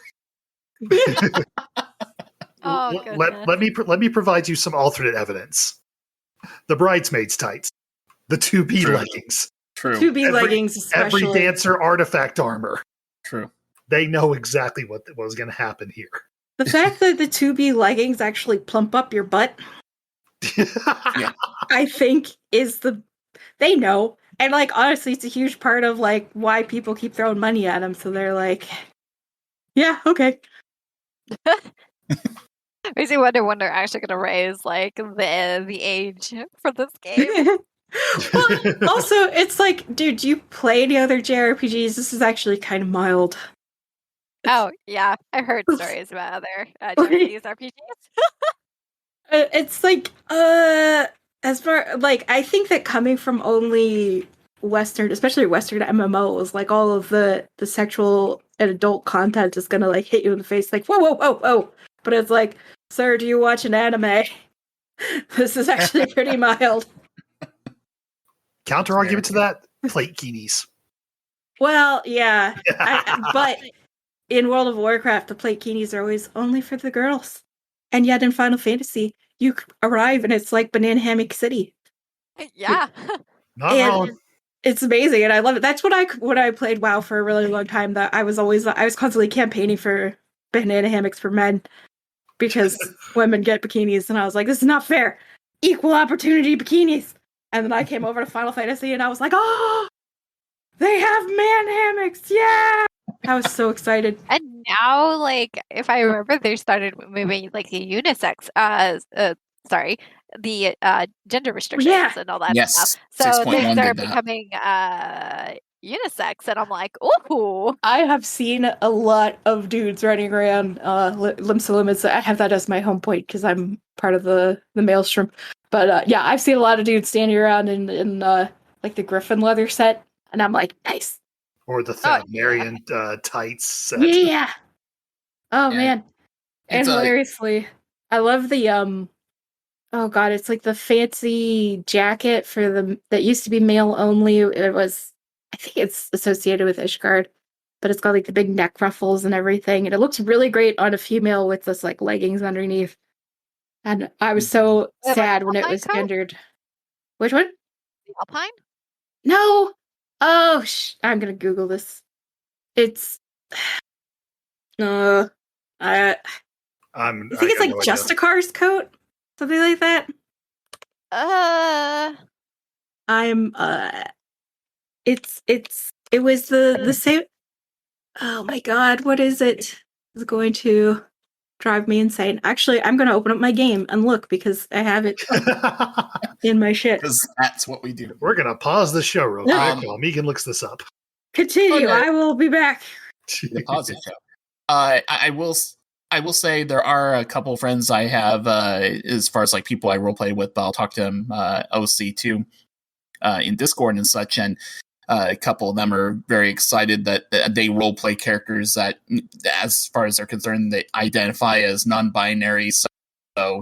Let me provide you some alternate evidence. The bridesmaids tights. The 2B leggings. True. 2B leggings especially. Every dancer artifact armor. True. They know exactly what was going to happen here. The fact that the 2B leggings actually plump up your butt, I think they know. And like, honestly, it's a huge part of like why people keep throwing money at them. So they're like, yeah, okay. Makes me wonder when they're actually going to raise like the age for this game. Well, also, it's like, dude, do you play any other JRPGs? This is actually kind of mild. Oh, yeah. I heard stories about other Japanese RPGs. It's like, as far, like, I think that coming from only Western, especially Western MMOs, like, all of the sexual and adult content is gonna, like, hit you in the face, like, whoa, whoa, whoa, whoa. But it's like, sir, do you watch an anime? This is actually pretty mild. Counter argument to that: plate kinis. Well, yeah, but in World of Warcraft, the plate kinis are always only for the girls, and yet in Final Fantasy, you arrive and it's like Banana Hammock City. Yeah, not wrong. It's amazing, and I love it. That's when I played WoW for a really long time. That I was constantly campaigning for banana hammocks for men because women get bikinis, and I was like, this is not fair. Equal opportunity bikinis. And then I came over to Final Fantasy and I was like, oh, they have man hammocks. Yeah. I was so excited. And now, like, if I remember, they started moving like the unisex, the gender restrictions and all that stuff. So things are becoming unisex, and I'm like, ooh. I have seen a lot of dudes running around Limbs to Limits. I have that as my home point because I'm part of the Maelstrom. But yeah, I've seen a lot of dudes standing around in like the Griffin leather set, and I'm like, nice. Or the Thanagarian tights set. Yeah. Oh man. And hilariously, I love the oh god, it's like the fancy jacket for that used to be male only. I think it's associated with Ishgard, but it's got like the big neck ruffles and everything, and it looks really great on a female with this like leggings underneath. And I was so sad when it was gendered. Which one? The Alpine? No. Oh, I'm gonna Google this. It's. I think it's like Justicar's coat, something like that. It was the same. Oh my god, what is it? I was going to drive me insane. Actually, I'm going to open up my game and look because I have it in my shit. Because that's what we do. We're going to pause the show real quick while Megan looks this up. Continue. Okay. I will be back. The positive show. I will say there are a couple friends I have as far as like people I roleplay with, but I'll talk to them OC too in Discord and such, and a couple of them are very excited that they roleplay characters that, as far as they're concerned, they identify as non-binary, so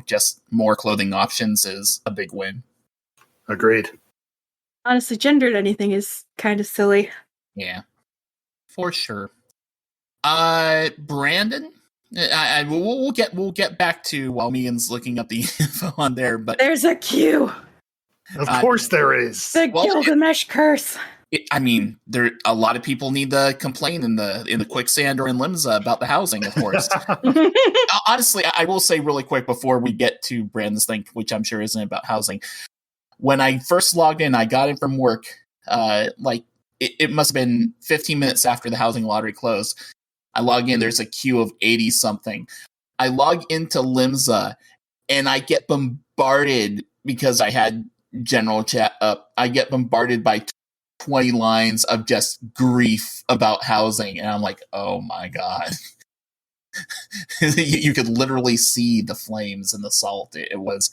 just more clothing options is a big win. Agreed. Honestly, gendered anything is kind of silly. Yeah, for sure. Brandon, we'll get back to while Megan's looking up the info on there, but there's a queue. Of course there is. The Gilgamesh curse. I mean, a lot of people need to complain in the quicksand or in Limsa about the housing, of course. Honestly, I will say really quick before we get to Brandon's thing, which I'm sure isn't about housing. When I first logged in, I got in from work, it must have been 15 minutes after the housing lottery closed. I log in, there's a queue of 80-something. I log into Limsa, and I get bombarded because I had general chat up. I get bombarded by 20 lines of just grief about housing, and I'm like, oh my god. You could literally see the flames and the salt. It was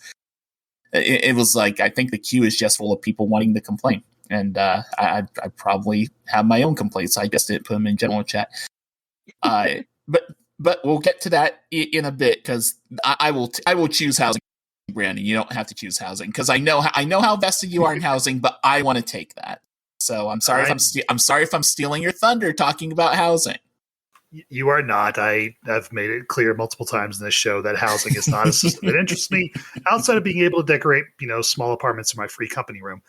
like, I think the queue is just full of people wanting to complain, and I probably have my own complaints. I just didn't put them in general chat. But we'll get to that in a bit, because I will choose housing. Brandon, you don't have to choose housing, because I know how vested you are in housing, but I want to take that. So I'm sorry if I'm stealing your thunder talking about housing. You are not. I have made it clear multiple times in this show that housing is not a system that interests me outside of being able to decorate, small apartments in my free company room.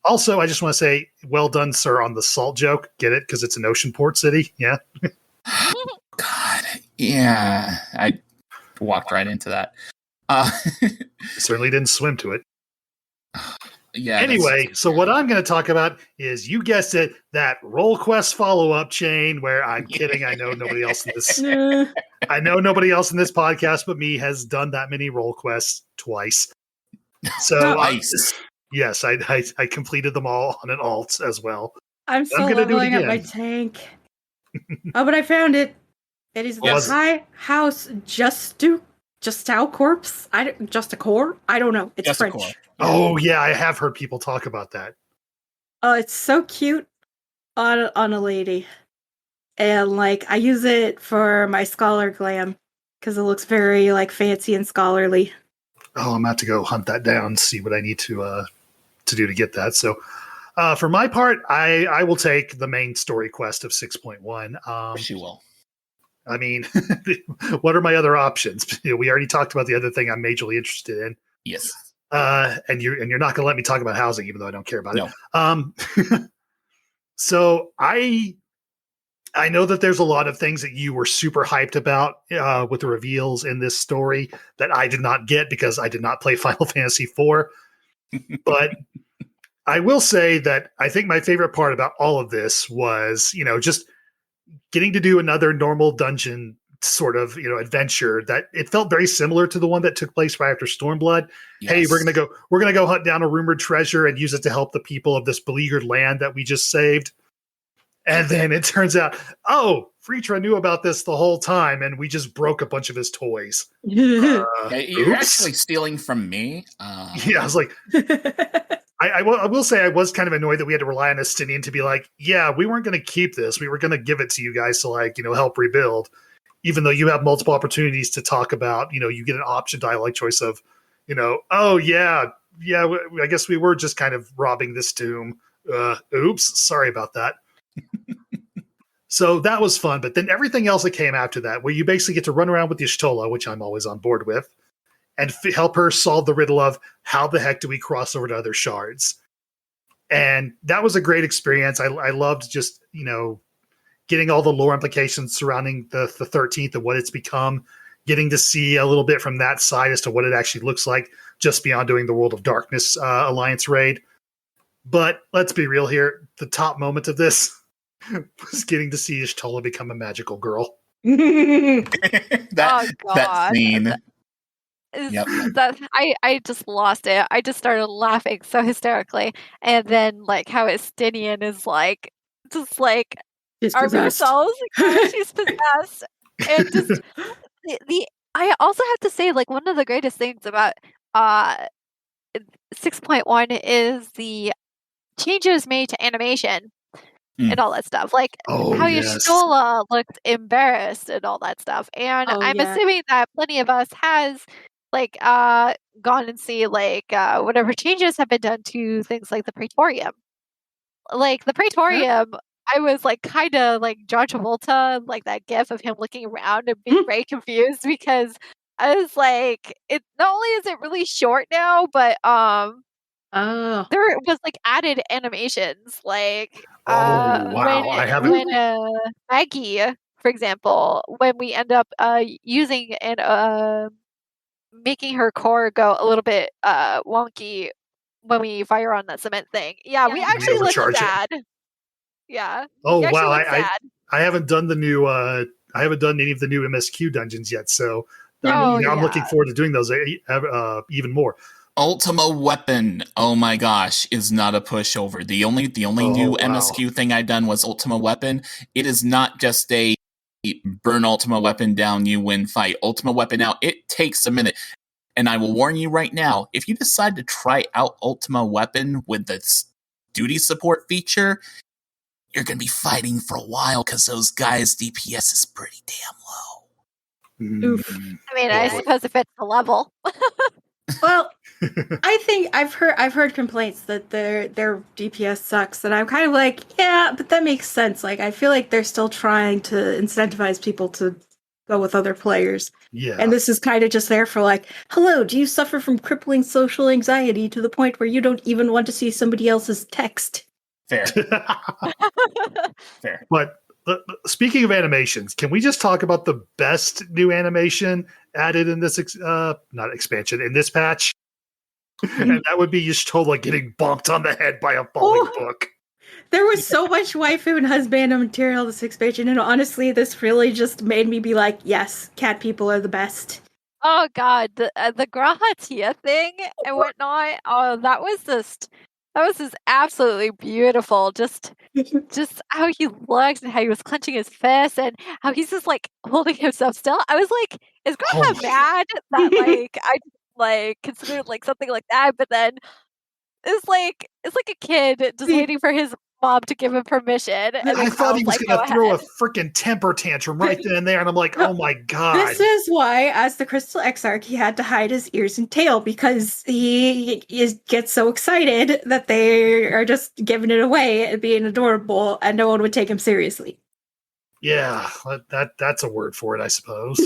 Also, I just want to say, well done, sir, on the salt joke. Get it? Because it's an ocean port city. Yeah. God. Yeah. I walked right into that. Certainly didn't swim to it. Yeah. Anyway, so what I'm going to talk about is, you guessed it, that roll quest follow-up chain where I'm kidding. I know nobody else in this. I know nobody else in this podcast but me has done that many roll quests twice. So Nice. Yes, I completed them all on an alt as well. I'm still leveling up my tank. Oh, but I found it. It is the High House Just a Corpse. Just a core. I don't know. It's just French. Oh yeah, I have heard people talk about that. Oh, it's so cute on a lady, and I use it for my scholar glam because it looks very fancy and scholarly. Oh, I'm about to go hunt that down, see what I need to do to get that. So, for my part, I will take the main story quest of 6.1. She will. I mean, what are my other options? We already talked about the other thing I'm majorly interested in. Yes. And you're not going to let me talk about housing, even though I don't care about it. So I know that there's a lot of things that you were super hyped about with the reveals in this story that I did not get because I did not play Final Fantasy IV. But I will say that I think my favorite part about all of this was, just getting to do another normal dungeon sort of, adventure that it felt very similar to the one that took place right after Stormblood. Yes. Hey, we're going to go hunt down a rumored treasure and use it to help the people of this beleaguered land that we just saved. And then it turns out, Freetra knew about this the whole time, and we just broke a bunch of his toys. You're actually stealing from me. Yeah, I was like, I will say I was kind of annoyed that we had to rely on Estinian to be like, yeah, we weren't going to keep this. We were going to give it to you guys to help rebuild. Even though you have multiple opportunities to talk about, you get an option dialogue choice of, I guess we were just kind of robbing this tomb. Oops, sorry about that. So that was fun. But then everything else that came after that, where you basically get to run around with the Y'shtola, which I'm always on board with, and help her solve the riddle of how the heck do we cross over to other shards. And that was a great experience. I loved just, getting all the lore implications surrounding the 13th and what it's become, getting to see a little bit from that side as to what it actually looks like just beyond doing the World of Darkness Alliance raid. But let's be real here. The top moment of this was getting to see Y'shtola become a magical girl. that God. scene. Is Yep. that I just lost it. I just started laughing so hysterically. And then like how Estinian is like just like She's arm possessed. yourselves. Yeah, she's possessed. And just the I also have to say like one of the greatest things about 6.1 is the changes made to animation and all that stuff. Like Oh, how yes. Y'shtola looked embarrassed and all that stuff. And Oh, I'm yeah. assuming that plenty of us has like gone and see like whatever changes have been done to things like the Praetorium. Like the Praetorium, I was like kind of like John Travolta, like that gif of him looking around and being very confused because I was like, it not only is it really short now, but Oh. there was like added animations like Oh, wow. I haven't. when Maggie, for example, when we end up using and making her core go a little bit wonky when we fire on that cement thing. Yeah, we actually look overcharge it. sad. Yeah. Oh, we actually wow. look sad. I haven't done the new. I haven't done any of the new MSQ dungeons yet, so Oh, I'm looking yeah. forward to doing those even more. Ultima Weapon, oh my gosh, is not a pushover. The only new wow. MSQ thing I've done was Ultima Weapon. It is not just a burn Ultima Weapon down, you win fight. Ultima Weapon now, it takes a minute. And I will warn you right now, if you decide to try out Ultima Weapon with the duty support feature, you're going to be fighting for a while because those guys' DPS is pretty damn low. Oof. I mean, I suppose if it's the level. Well, I think I've heard complaints that their DPS sucks, and I'm kind of like, yeah, but that makes sense. Like, I feel like they're still trying to incentivize people to go with other players. Yeah. And this is kind of just there for like, hello, do you suffer from crippling social anxiety to the point where you don't even want to see somebody else's text? Fair. Fair. But speaking of animations, can we just talk about the best new animation added in this not expansion, in this patch? And that would be Y'shtola getting bonked on the head by a falling book. There was so much waifu and husband material this expansion, and honestly, this really just made me be like, yes, cat people are the best. Oh god, the Grahatia thing and whatnot. Oh, that was just absolutely beautiful. Just how he looked and how he was clenching his fist and how he's just like holding himself still. I was like, is Graha mad that like I like considered like something like that? But then it's like a kid just waiting for his mom to give him permission. And I thought he was like, going to throw a freaking temper tantrum right then and there, and I'm like, oh my god. This is why, as the Crystal Exarch, he had to hide his ears and tail, because he gets so excited that they are just giving it away and being adorable, and no one would take him seriously. Yeah, that's a word for it, I suppose.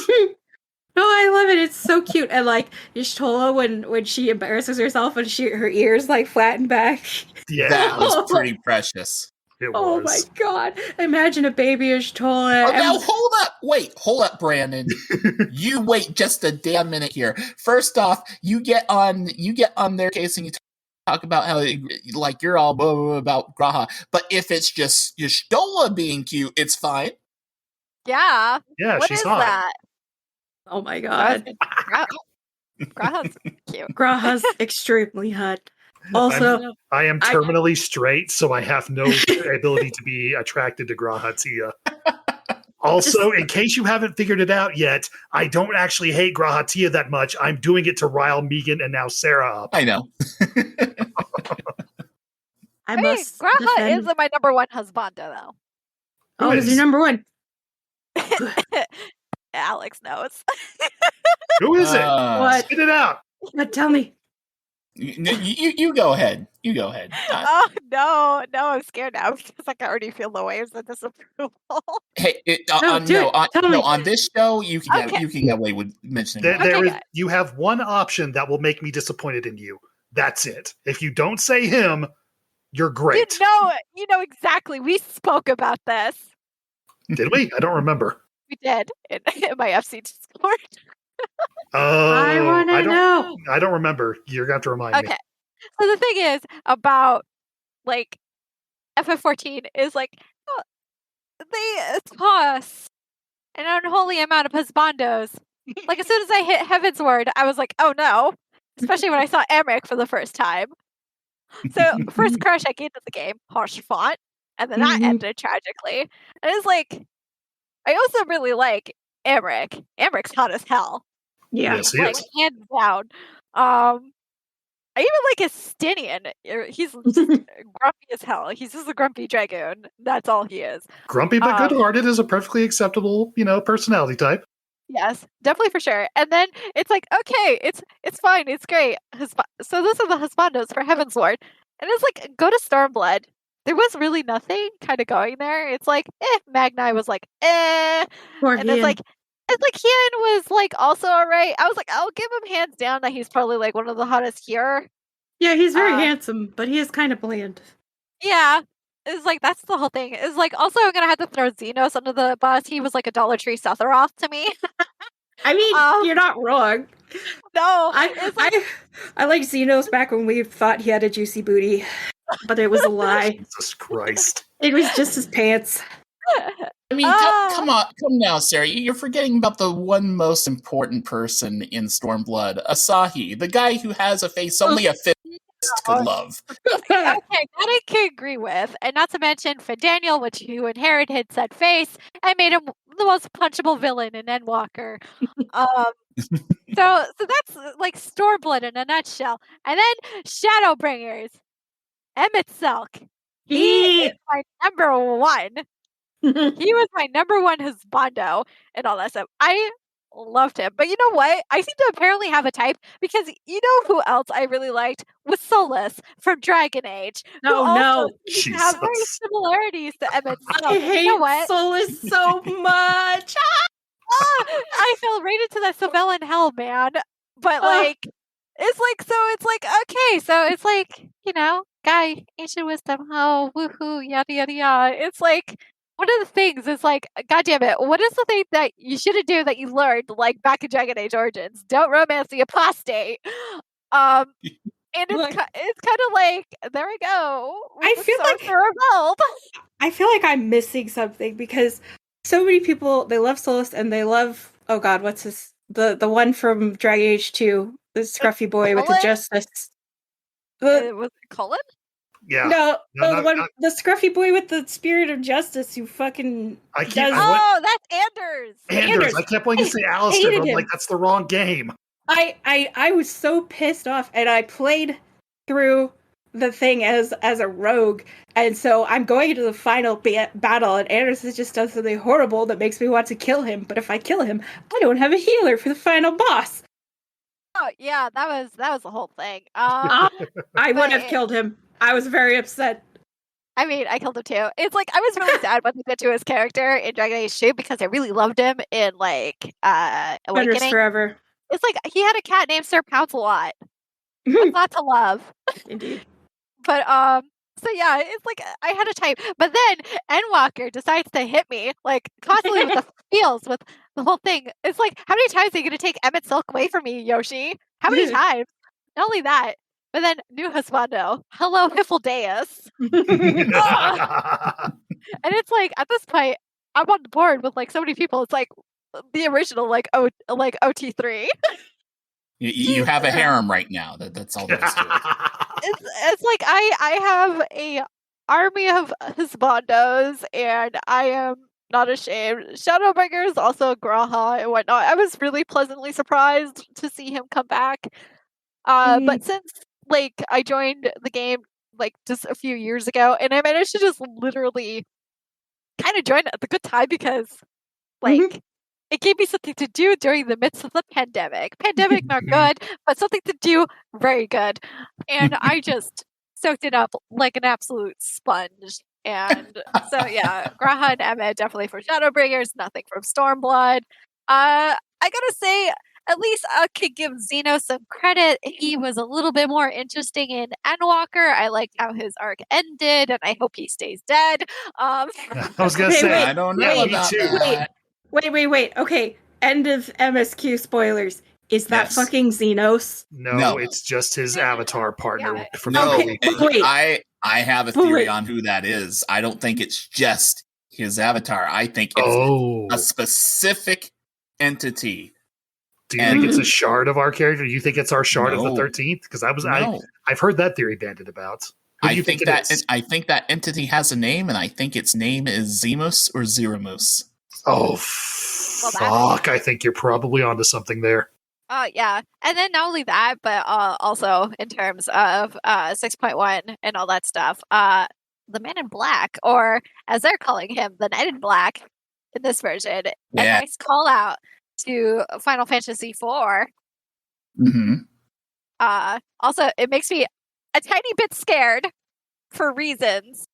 No, I love it. It's so cute. And like Y'shtola, when she embarrasses herself and her ears like flatten back. Yeah, that was pretty precious. It was. Oh my god! Imagine a baby Y'shtola. Oh, now hold up, Brandon. You wait just a damn minute here. First off, you get on their case and you talk about how like you're all blah, blah, blah about Graha, but if it's just Y'shtola being cute, it's fine. Yeah. Yeah, What she's is hot. that? Oh my god! Graha's cute. Graha's extremely hot. Also, I am terminally straight, so I have no ability to be attracted to Grahatia. Also, in case you haven't figured it out yet, I don't actually hate Grahatia that much. I'm doing it to rile Megan and now Sera up. I know. I must Graha defend... is my number one husbando, though. Oh, is your number one? Alex knows. Who is it? What? Spit it out. What? Tell me. You go ahead. You go ahead. Oh no, I'm scared now because I can already feel the waves of disapproval. Hey, on this show, you can get away with mentioning. You have one option that will make me disappointed in you. That's it. If you don't say him, you're great. You know exactly. We spoke about this. Did we? I don't remember. We did in my FC Discord. I want to know. I don't remember. You're going to have to remind me. Okay. So the thing is about like FF14 is like they toss an unholy amount of husbandos. Like, as soon as I hit Heaven's Word, I was like, oh no. Especially when I saw Emmerich for the first time. So, first crush I gave to the game, harsh font. And then that ended tragically. And it's like, I also really like Emmerich. Emmerich's hot as hell. Yeah. Yes, he Like, is. hands down. I even like Estinian. He's just grumpy as hell. He's just a grumpy dragoon. That's all he is. Grumpy but good-hearted is a perfectly acceptable, personality type. Yes, definitely for sure. And then it's like, okay, it's fine, it's great. So those are the husbandos for Heaven's Lord. And it's like, go to Stormblood. There was really nothing kind of going there. It's like, Magni was like, Poor and it's like Hien was like also alright. I was like, I'll give him hands down that he's probably like one of the hottest here. Yeah, he's very handsome, but he is kind of bland. Yeah. It's like, that's the whole thing. It's like, also I'm gonna have to throw Xenos under the bus. He was like a Dollar Tree Sephiroth to me. I mean, you're not wrong. No, I like Xenos back when we thought he had a juicy booty, but it was a lie. Jesus Christ. It was just his pants. I mean, come now, Sarah. You're forgetting about the one most important person in Stormblood, Asahi, the guy who has a face only a fist could love. Okay, that I can agree with, and not to mention Daniel, who inherited said face and made him the most punchable villain in Endwalker. So that's like Stormblood in a nutshell. And then Shadowbringers, Emmett Selk. He is my number one. He was my number one husbando and all that stuff. I loved him. But you know what? I seem to apparently have a type because you know who else I really liked was Solus from Dragon Age. No. Who have very similarities to Emmett Selk. I hate You know what? Solus so much. I fell right into that Savella in hell, man. But like, it's like, okay, so it's like, guy, ancient wisdom, oh, woohoo, yada yada yada. It's like, one of the things is like, God damn it, what is the thing that you shouldn't do that you learned like back in Dragon Age Origins? Don't romance the apostate. And it's kind of like, there we go. I feel like I'm missing something because so many people, they love Solus and they love, oh god, what's his, the one from Dragon Age 2, the scruffy boy with the justice. Was it Cullen? Yeah. No, the scruffy boy with the spirit of justice who fucking that's Anders. Anders. I kept wanting to say Alistair, but I'm like, that's the wrong game. I was so pissed off, and I played through the thing as a rogue, and so I'm going into the final battle, and Anders has just done something horrible that makes me want to kill him. But if I kill him, I don't have a healer for the final boss. Oh yeah, that was the whole thing. I would have killed him. I was very upset. I mean, I killed him too. It's like I was really sad when they did to his character in Dragon Age 2 because I really loved him in like Awakening. Forever. It's like he had a cat named Sir Pounce-a-Lot. What's not to love? Indeed. But so yeah, it's like I had a type. But then Endwalker decides to hit me like constantly with the feels with the whole thing. It's like, how many times are you gonna take Emmett Silk away from me, Yoshi? How many times? Not only that, but then new husbando. Hello, Hypheldeus. And it's like at this point, I'm on the board with like so many people. It's like the original like OT3. You have a harem right now. That's all there is to it. It's like I have a army of husbandos, and I am not ashamed. Shadowbringers, also Graha and whatnot. I was really pleasantly surprised to see him come back. But since like I joined the game like just a few years ago, and I managed to just literally kind of join at the good time because like it gave me something to do during the midst of the pandemic. Pandemic not good, but something to do very good. And I just soaked it up like an absolute sponge. And so yeah, Graha and Emmett definitely for Shadowbringers, nothing from Stormblood. I gotta say, at least I could give Xeno some credit. He was a little bit more interesting in Endwalker. I liked how his arc ended, and I hope he stays dead. I was gonna say, I don't know about that. Wait. Okay, end of MSQ spoilers. Is that fucking Xenos? No, it's just his avatar partner from no, the I have a theory on who that is. I don't think it's just his avatar. I think it's Oh, a specific entity. do you think it's a shard of our character? Do you think it's our shard of the No. 13th? Because No. I've heard that theory bandied about. Who do you think it is? I think that entity has a name, and I think its name is Zemus or Zeramus. Oh, fuck. I think you're probably onto something there. Yeah. And then not only that, but also in terms of 6.1 and all that stuff, the Man in Black, or as they're calling him, the Knight in Black in this version, a nice call out to Final Fantasy IV. Mm-hmm. Also, it makes me a tiny bit scared for reasons.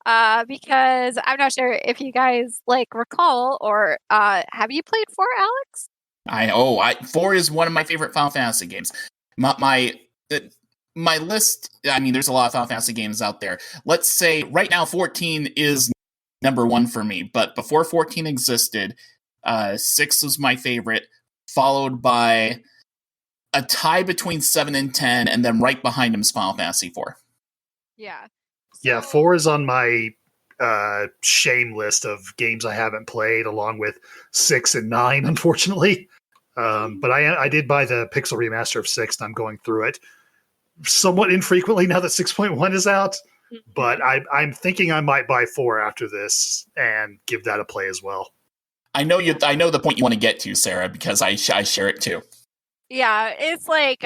Because I'm not sure if you guys recall or have you played 4, Alex? 4 is one of my favorite Final Fantasy games. My list, I mean, there's a lot of Final Fantasy games out there. Let's say right now 14 is number 1 for me, but before 14 existed, 6 was my favorite, followed by a tie between 7 and 10, and then right behind him is Final Fantasy 4. Yeah. Yeah, 4 is on my shame list of games I haven't played, along with 6 and 9, unfortunately. But I did buy the Pixel Remaster of 6, and I'm going through it somewhat infrequently now that 6.1 is out. But I'm thinking I might buy 4 after this and give that a play as well. I know the point you want to get to, Sarah, because I share it too. Yeah, it's like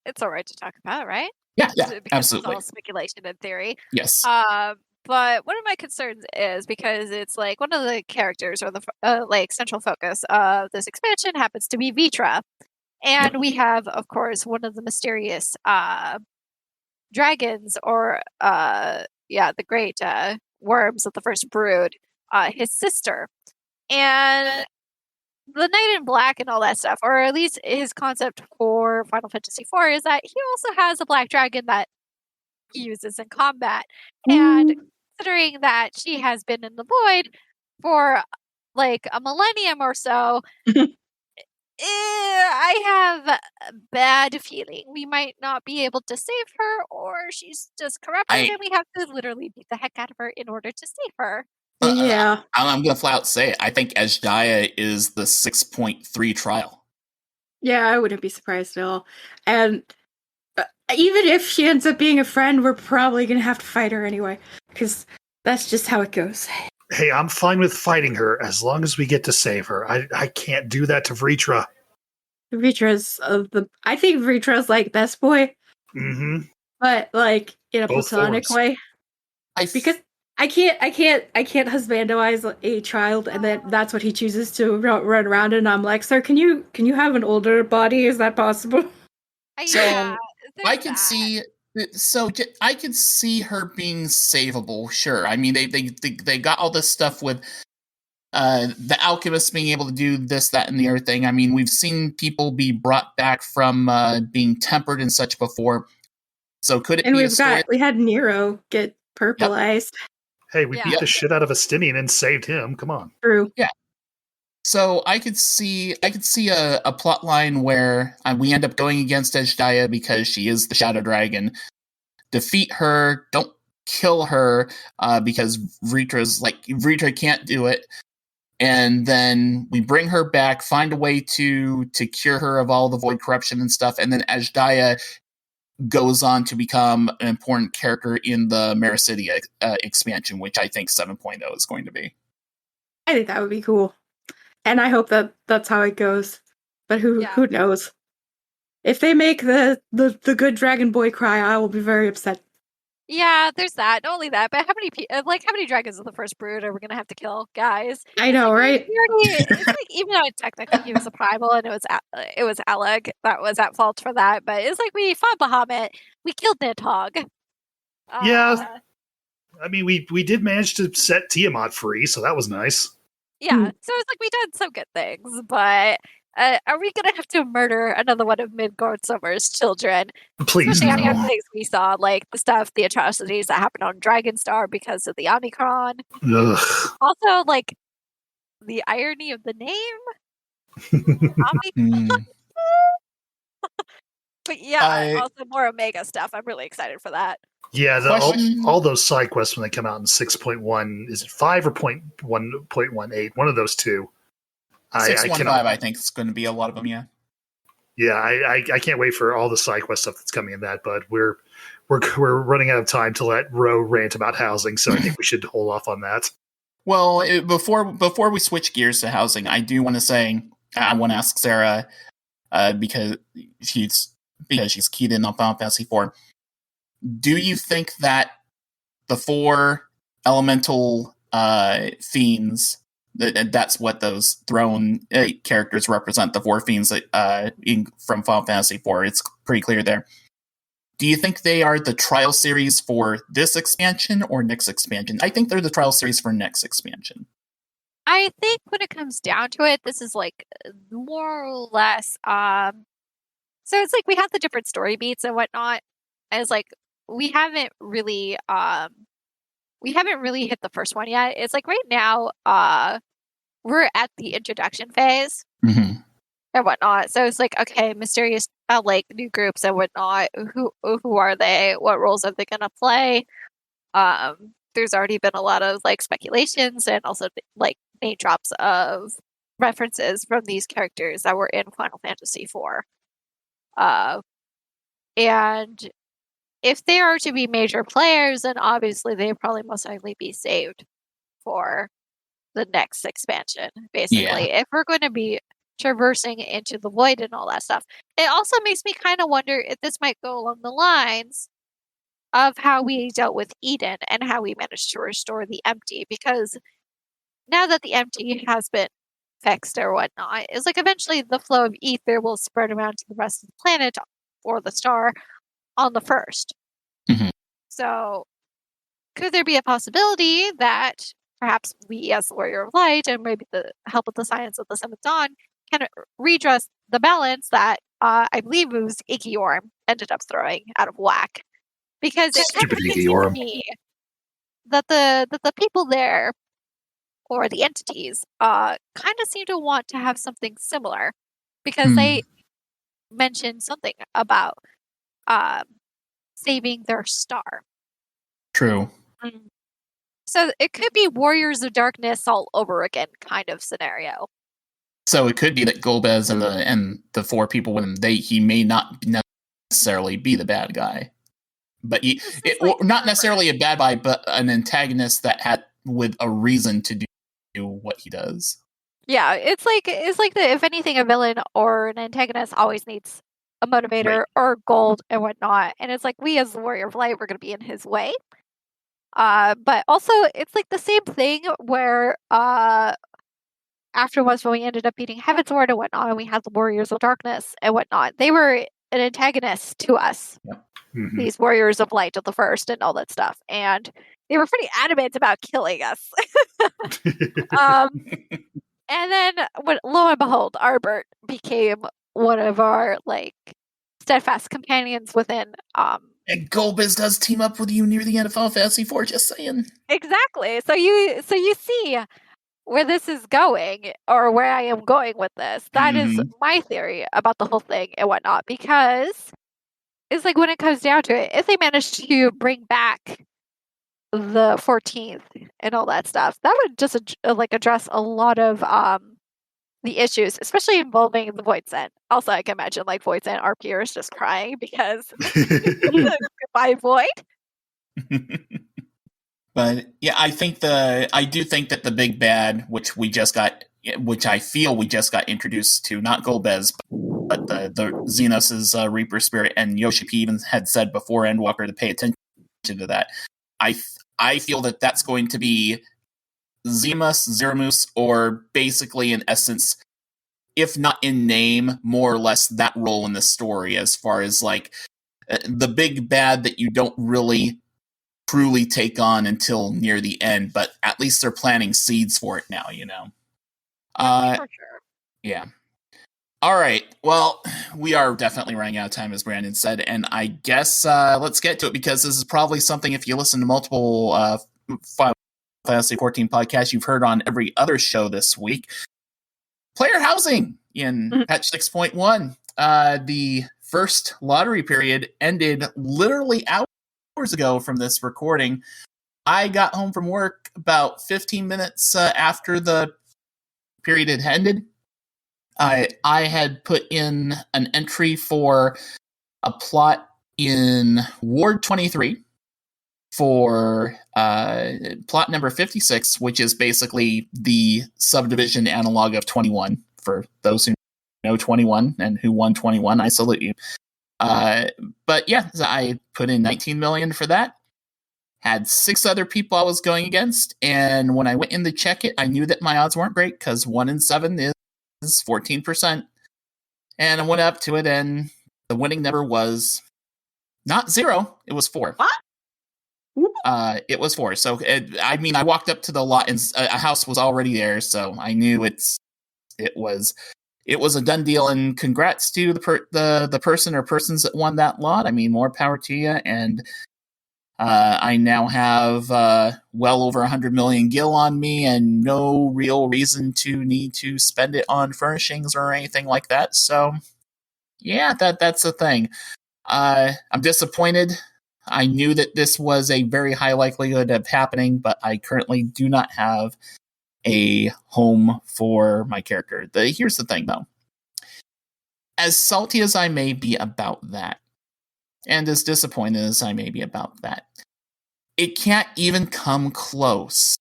it's all right to talk about, right? Yeah, Because absolutely. It's all speculation and theory. Yes. But one of my concerns is because it's like one of the characters or the central focus of this expansion happens to be Vitra, and we have, of course, one of the mysterious dragons, or the great worms of the first brood, his sister, and the Knight in Black and all that stuff, or at least his concept for Final Fantasy IV, is that he also has a black dragon that he uses in combat. And considering that she has been in the void for a millennium or so, I have a bad feeling we might not be able to save her, or she's just corrupted and we have to literally beat the heck out of her in order to save her. Yeah. I'm going to flat out say it. I think Azjaya is the 6.3 trial. Yeah, I wouldn't be surprised at all. And even if she ends up being a friend, we're probably going to have to fight her anyway. Because that's just how it goes. Hey, I'm fine with fighting her as long as we get to save her. I can't do that to Vritra. I think Vritra's best boy. Mm-hmm. But in a Both platonic forms. way. Because I can't husbandize a child, and then that's what he chooses to run around. And I'm like, sir, can you have an older body? Is that possible? So I can see. So I can see her being savable. Sure. I mean, they got all this stuff with the alchemists being able to do this, that, and the other thing. I mean, we've seen people be brought back from being tempered and such before. So could it be a story? We had Nero get purpleized. Hey, we beat the shit out of Astinian and saved him. Come on. True. Yeah. So I could see a plot line where we end up going against Azjaya because she is the Shadow Dragon. Defeat her, don't kill her, because Vritra can't do it. And then we bring her back, find a way to cure her of all the void corruption and stuff, and then Azjaya goes on to become an important character in the Mericidia expansion, which I think 7.0 is going to be. I think that would be cool. And I hope that's how it goes. But who knows? If they make the good dragon boy cry, I will be very upset. Yeah, there's that. Not only that, but how many dragons of the first brood are we gonna have to kill, guys? I know, right? It's even though technically he was a primal and it was Alec that was at fault for that, but it's we fought Bahamut, we killed Nidhogg. Yeah, I mean we did manage to set Tiamat free, so that was nice. Yeah, so it's we did some good things, but are we gonna have to murder another one of Midgardsorm's children? Please, especially no. on things we saw, the atrocities that happened on Dragonstar because of the Omicron. Ugh. Also, the irony of the name. Omicron. But yeah, also more Omega stuff. I'm really excited for that. Yeah, Question? all those side quests when they come out in 6.1, is it 5 or 1.18? One of those two. 615, I think, is going to be a lot of them, yeah. Yeah, I can't wait for all the side quest stuff that's coming in that, but we're running out of time to let Ro rant about housing, so I think we should hold off on that. Well, before we switch gears to housing, I do want to say, I want to ask Sera, because she's keyed in on Final Fantasy IV. Do you think that the 4 elemental fiends, that's what those throne characters represent, the 4 fiends that, from Final Fantasy IV, it's pretty clear there. Do you think they are the trial series for this expansion or next expansion? I think they're the trial series for next expansion. I think when it comes down to it, this is like more or less. So it's like we have the different story beats and whatnot. As like we haven't really hit the first one yet. It's like right now, we're at the introduction phase. Mm-hmm. And whatnot. So it's like, okay, mysterious like new groups and whatnot. Who are they? What roles are they gonna play? There's already been a lot of like speculations and also like name drops of references from these characters that were in Final Fantasy IV. And if they are to be major players, then obviously they probably most likely be saved for the next expansion. Basically, if we're going to be traversing into the void and all that stuff. It also makes me kind of wonder if this might go along the lines of how we dealt with Eden and how we managed to restore the empty, because now that the empty has been fixed or whatnot, it's like eventually the flow of ether will spread around to the rest of the planet or the star on the first. Mm-hmm. So could there be a possibility that perhaps we as the Warrior of Light and maybe the help of the Science of the Seventh Dawn can redress the balance that I believe it was Ikiorm ended up throwing out of whack, because it kind of seems to me that the people there or the entities kind of seem to want to have something similar, because they mentioned something about saving their star. True. So it could be Warriors of Darkness all over again kind of scenario. So it could be that Golbez and the 4 people with him, he may not necessarily be the bad guy, but not necessarily a bad guy, but an antagonist that had with a reason to do what he does. Yeah, it's like if anything, a villain or an antagonist always needs a motivator or gold and whatnot, and it's like we as the Warrior of Light, we're going to be in his way. But also it's like the same thing where afterwards when we ended up beating Heaven's Ward and whatnot, and we had the Warriors of Darkness and whatnot, they were an antagonist to us. Yep. Mm-hmm. These Warriors of Light of the First and all that stuff, and they were pretty adamant about killing us. And then when lo and behold, Arbert became one of our like steadfast companions within And Golbez does team up with you near the end of Final Fantasy IV, just saying. Exactly. So you see where this is going, or where I am going with this. That is my theory about the whole thing and whatnot, because it's like when it comes down to it, if they manage to bring back the 14th and all that stuff, that would just like address a lot of the issues, especially involving the Void Scent. Also, I can imagine like Void Scent, our peers just crying because goodbye Void. But yeah, I do think that the big bad, which I feel we just got introduced to, not Golbez, but the Xenos' Reaper Spirit, and Yoshi P even had said before Endwalker to pay attention to that. I feel that that's going to be Zeramus, or basically in essence, if not in name, more or less that role in the story, as far as like the big bad that you don't really truly take on until near the end, but at least they're planting seeds for it now, you know? For sure. Yeah. All right. Well, we are definitely running out of time, as Brandon said, and I guess let's get to it, because this is probably something, if you listen to multiple Final Fantasy 14 podcasts, you've heard on every other show this week. Player housing in patch 6.1. The first lottery period ended literally hours ago from this recording. I got home from work about 15 minutes after the period had ended. I had put in an entry for a plot in Ward 23 for plot number 56, which is basically the subdivision analog of 21. For those who know 21 and who won 21, I salute you. But yeah, I put in 19 million for that. Had 6 other people I was going against, and when I went in to check it, I knew that my odds weren't great because 1 in 7 is 14%. And I went up to it, and the winning number was not 0, it was 4. What? It was 4. So I walked up to the lot, and a house was already there, so I knew it was a done deal. And congrats to the person or persons that won that lot. I mean, more power to you. And I now have well over 100 million gil on me, and no real reason to need to spend it on furnishings or anything like that. So, yeah, that's the thing. I'm disappointed. I knew that this was a very high likelihood of happening, but I currently do not have a home for my character. Here's the thing, though. As salty as I may be about that, and as disappointed as I may be about that, it can't even come close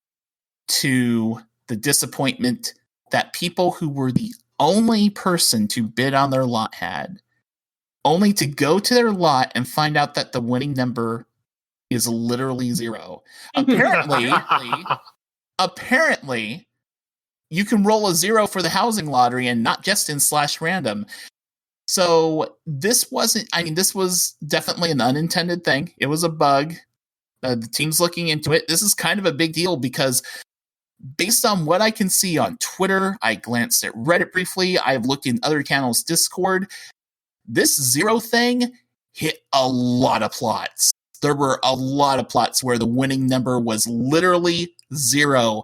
to the disappointment that people who were the only person to bid on their lot had, only to go to their lot and find out that the winning number is literally 0. Apparently, you can roll a 0 for the housing lottery and not just in /random. So this was definitely an unintended thing. It was a bug. The team's looking into it. This is kind of a big deal because based on what I can see on Twitter, I glanced at Reddit briefly, I've looked in other channels' Discord, this 0 thing hit a lot of plots. There were a lot of plots where the winning number was literally 0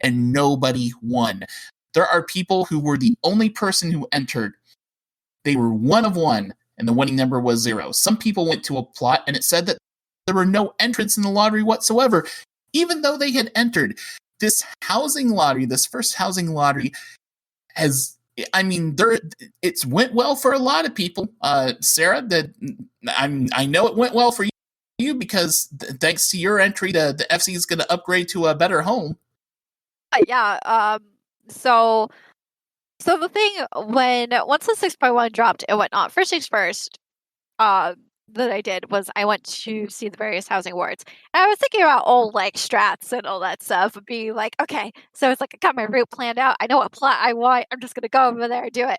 and nobody won. There are people who were the only person who entered. They were 1 of 1 and the winning number was 0. Some people went to a plot and it said that there were no entrants in the lottery whatsoever, even though they had entered. This housing lottery, this first housing lottery, it's went well for a lot of people. Sera, I know it went well for you because thanks to your entry, the FC is going to upgrade to a better home. Yeah. So the thing once the 6.1 dropped and whatnot, first things first, that I did was I went to see the various housing wards. And I was thinking about old like strats and all that stuff, and being like, okay, so it's like I got my route planned out. I know what plot I want. I'm just gonna go over there and do it.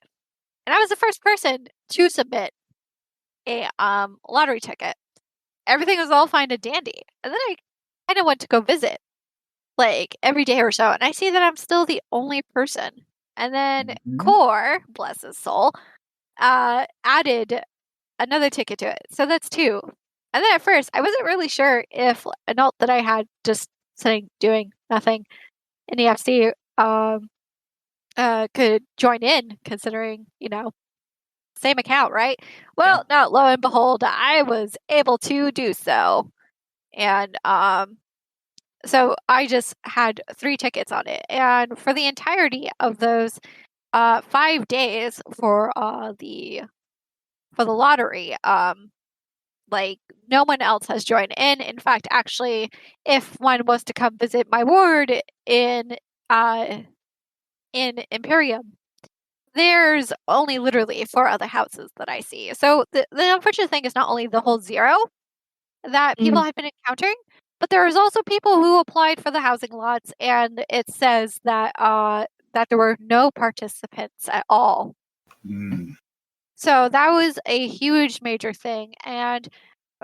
And I was the first person to submit a lottery ticket. Everything was all fine and dandy. And then I kind of went to go visit like every day or so, and I see that I'm still the only person. And then Core, bless his soul, added another ticket to it. So that's 2. And then at first, I wasn't really sure if an alt that I had just sitting doing nothing in the FC could join in, considering, same account, right? Well, no, lo and behold, I was able to do so. And so I just had 3 tickets on it. And for the entirety of those 5 days for the lottery, like no one else has joined in. In fact, actually, if one was to come visit my ward in Imperium, there's only literally 4 other houses that I see. So the unfortunate thing is not only the whole 0 that people have been encountering, but there's also people who applied for the housing lots, and it says that that there were no participants at all. So that was a huge major thing. And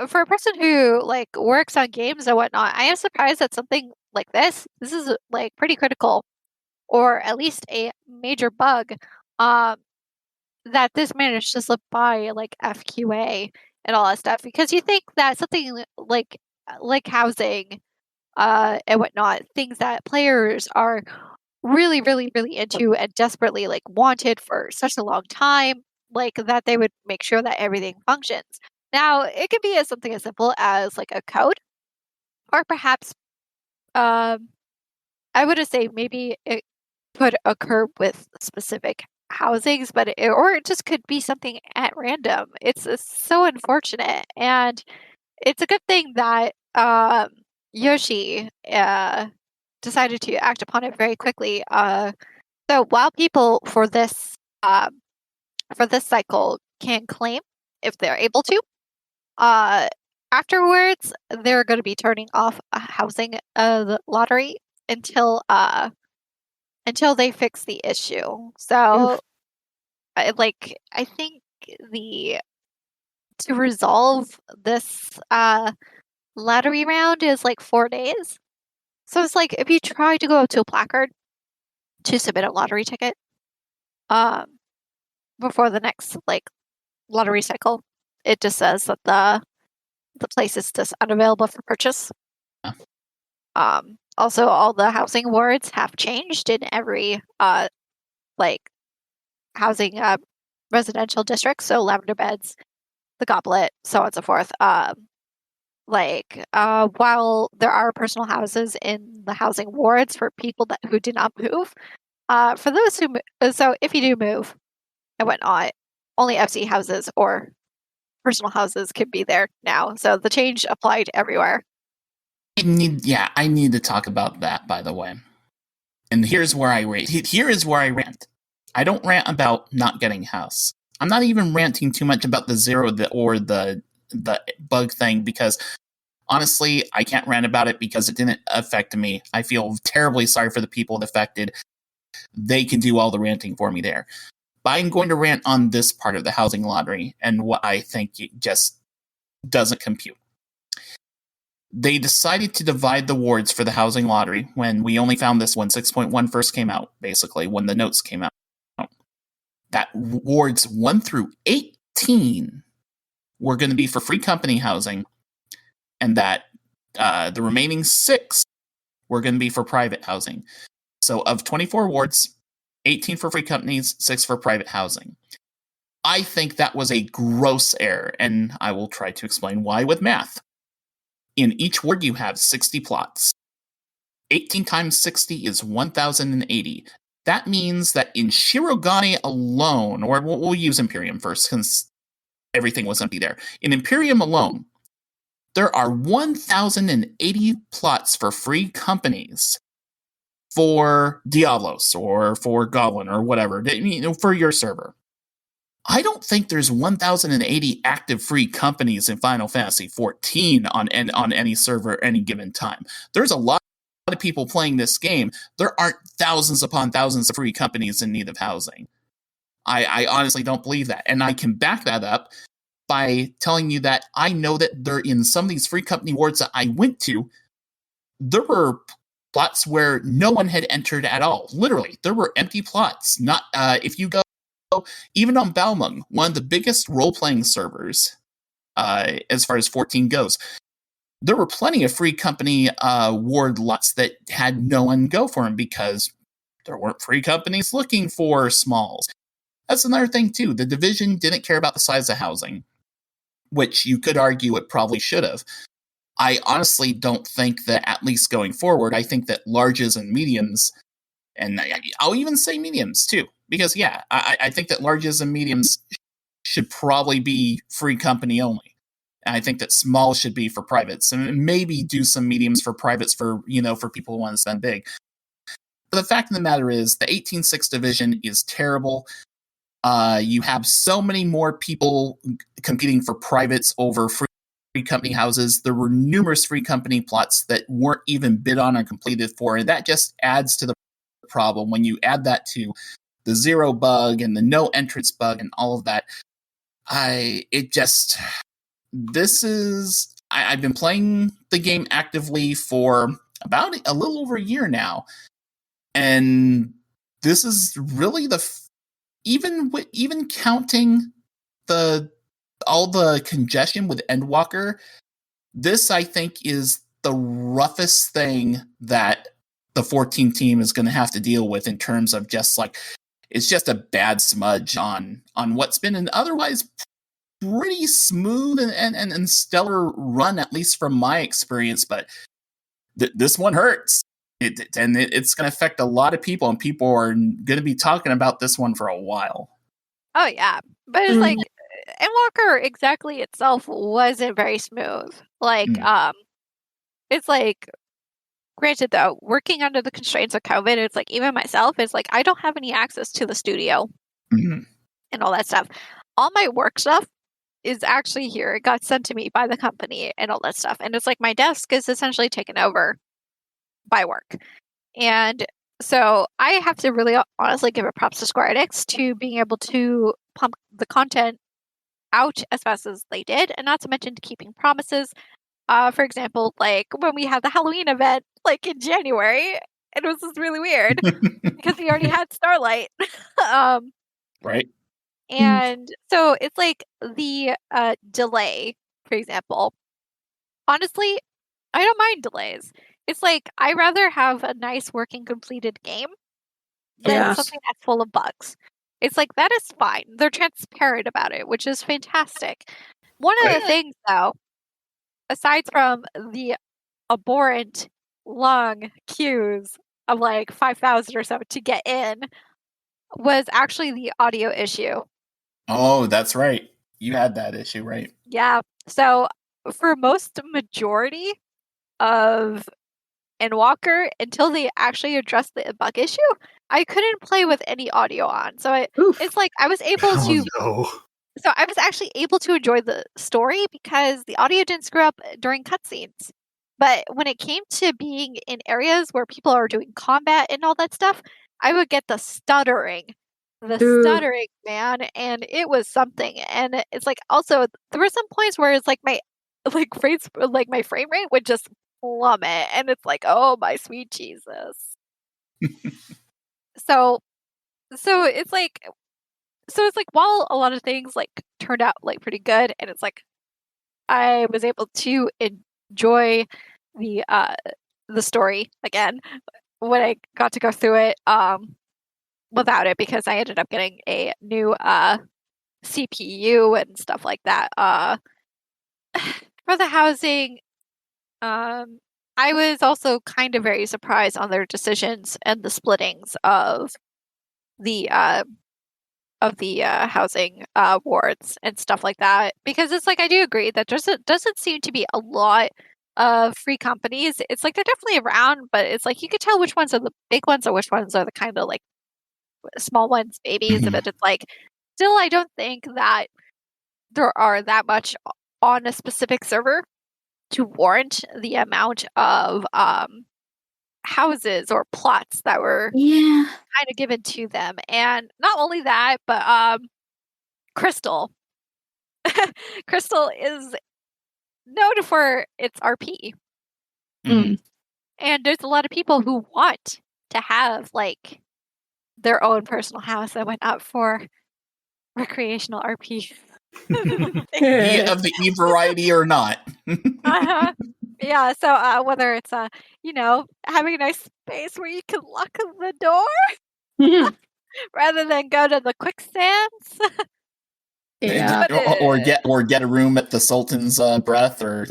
for a person who like works on games and whatnot, I am surprised that something like this is like pretty critical, or at least a major bug, that this managed to slip by like FQA and all that stuff. Because you think that something like housing and whatnot, things that players are really, really, really into and desperately like wanted for such a long time, like that they would make sure that everything functions. Now, it could be something as simple as like a code, or perhaps, I would say maybe it could occur with specific housings, but or it just could be something at random. It's so unfortunate, and it's a good thing that Yoshi decided to act upon it very quickly. So while people for this cycle can claim if they're able to, afterwards they're going to be turning off housing the lottery until they fix the issue. So, I think to resolve this lottery round is like 4 days. So it's like if you try to go up to a placard to submit a lottery ticket, before the next lottery cycle, it just says that the place is just unavailable for purchase. Yeah. Also, all the housing wards have changed in every housing residential district. So Lavender Beds, the Goblet, so on and so forth. While there are personal houses in the housing wards for people who did not move, for those so if you do move and whatnot, only FC houses or personal houses can be there now. So the change applied everywhere. I need to talk about that, by the way. And here's where I rant. Here is where I rant. I don't rant about not getting house. I'm not even ranting too much about the zero or the bug thing, because honestly, I can't rant about it because it didn't affect me. I feel terribly sorry for the people it affected. They can do all the ranting for me there. But I'm going to rant on this part of the housing lottery and what I think it just doesn't compute. They decided to divide the wards for the housing lottery when we only found this when 6.1 first came out, basically, when the notes came out. That wards 1 through 18 were going to be for free company housing, and that the remaining 6 were going to be for private housing. So of 24 wards, 18 for free companies, 6 for private housing. I think that was a gross error, and I will try to explain why with math. In each ward, you have 60 plots. 18 times 60 is 1,080. That means that in Shirogane alone, or we'll use Imperium first, since everything was empty there. In Imperium alone, there are 1,080 plots for free companies for Diablos or for Goblin or whatever, for your server. I don't think there's 1,080 active free companies in Final Fantasy XIV on any server any given time. There's a lot of people playing this game. There aren't thousands upon thousands of free companies in need of housing. I honestly don't believe that. And I can back that up by telling you that I know that there, in some of these free company wards that I went to, there were plots where no one had entered at all. Literally, there were empty plots. Not if you go even on Balmung, one of the biggest role-playing servers as far as 14 goes, there were plenty of free company ward lots that had no one go for them because there weren't free companies looking for smalls. That's another thing, too. The division didn't care about the size of housing, which you could argue it probably should have. I honestly don't think that, at least going forward, I think that larges and mediums, and I'll even say mediums, too, because, yeah, I think that larges and mediums should probably be free company only. And I think that small should be for privates, and maybe do some mediums for privates for people who want to spend big. But the fact of the matter is, the 18-6 division is terrible. You have so many more people competing for privates over free company houses. There were numerous free company plots that weren't even bid on or completed for, and that just adds to the problem. When you add that to the zero bug and the no entrance bug and all of that, I've been playing the game actively for about a little over a year now, and this is really even counting all the congestion with Endwalker, this I think is the roughest thing that the 14 team is going to have to deal with in terms of just it's just a bad smudge on what's been an otherwise pretty smooth and stellar run, at least from my experience, but this one hurts. It's going to affect a lot of people, and people are going to be talking about this one for a while. Oh yeah, but it's like Endwalker exactly itself wasn't very smooth. Like, it's like, granted though, working under the constraints of COVID, it's like even myself, it's like I don't have any access to the studio and all that stuff. All my work stuff is actually here. It got sent to me by the company and all that stuff, and it's like my desk is essentially taken over by work, and so I have to really honestly give it props to Square Enix to being able to pump the content out as fast as they did, and not to mention keeping promises. For example, like when we had the Halloween event, like in January, it was just really weird because we already had Starlight. Right. And so it's like the delay, for example. Honestly, I don't mind delays. It's like I rather have a nice working completed game than something that's full of bugs. It's like that is fine. They're transparent about it, which is fantastic. One of the things though, aside from the abhorrent long queues of like 5,000 or so to get in, was actually the audio issue. Oh, that's right. You had that issue, right? Yeah. So for most majority of Endwalker, until they actually addressed the bug issue, I couldn't play with any audio on. So it's like I was able to. No. So I was actually able to enjoy the story because the audio didn't screw up during cutscenes. But when it came to being in areas where people are doing combat and all that stuff, I would get the stuttering. Stuttering, man, and it was something. And it's like also there were some points where it's like my frame rate would just plummet, and it's like, oh my sweet Jesus. So it's like while a lot of things like turned out like pretty good, and it's like I was able to enjoy the story again when I got to go through it without it, because I ended up getting a new CPU and stuff like that. For the housing, I was also kind of very surprised on their decisions and the splittings of the housing wards and stuff like that, because it's like I do agree that doesn't seem to be a lot of free companies. It's like they're definitely around, but it's like you could tell which ones are the big ones or which ones are the kind of like small ones, babies. But it's like still, I don't think that there are that much on a specific server to warrant the amount of houses or plots that were kind of given to them. And not only that, but Crystal is known for its RP. And there's a lot of people who want to have like their own personal house that went up for recreational RP. Be of the E variety or not. Yeah, so whether it's having a nice space where you can lock the door rather than go to the quicksands. Or get a room at the Sultan's breath or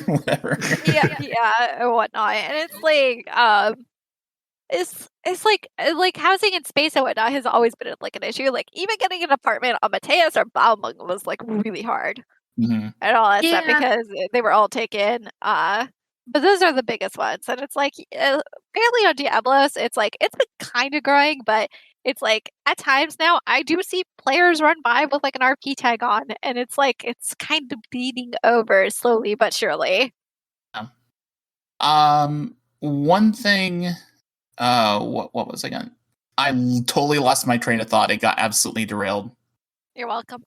whatever. Yeah, or whatnot. And it's like it's like housing and space and whatnot has always been like an issue. Like even getting an apartment on Mateus or Baumung was like really hard. And all that stuff because they were all taken. But those are the biggest ones. And it's like apparently on Diablos, it's like it's been kind of growing, but it's like at times now I do see players run by with like an RP tag on, and it's like it's kind of bleeding over slowly but surely. One thing. What was I going? I totally lost my train of thought. It got absolutely derailed. You're welcome.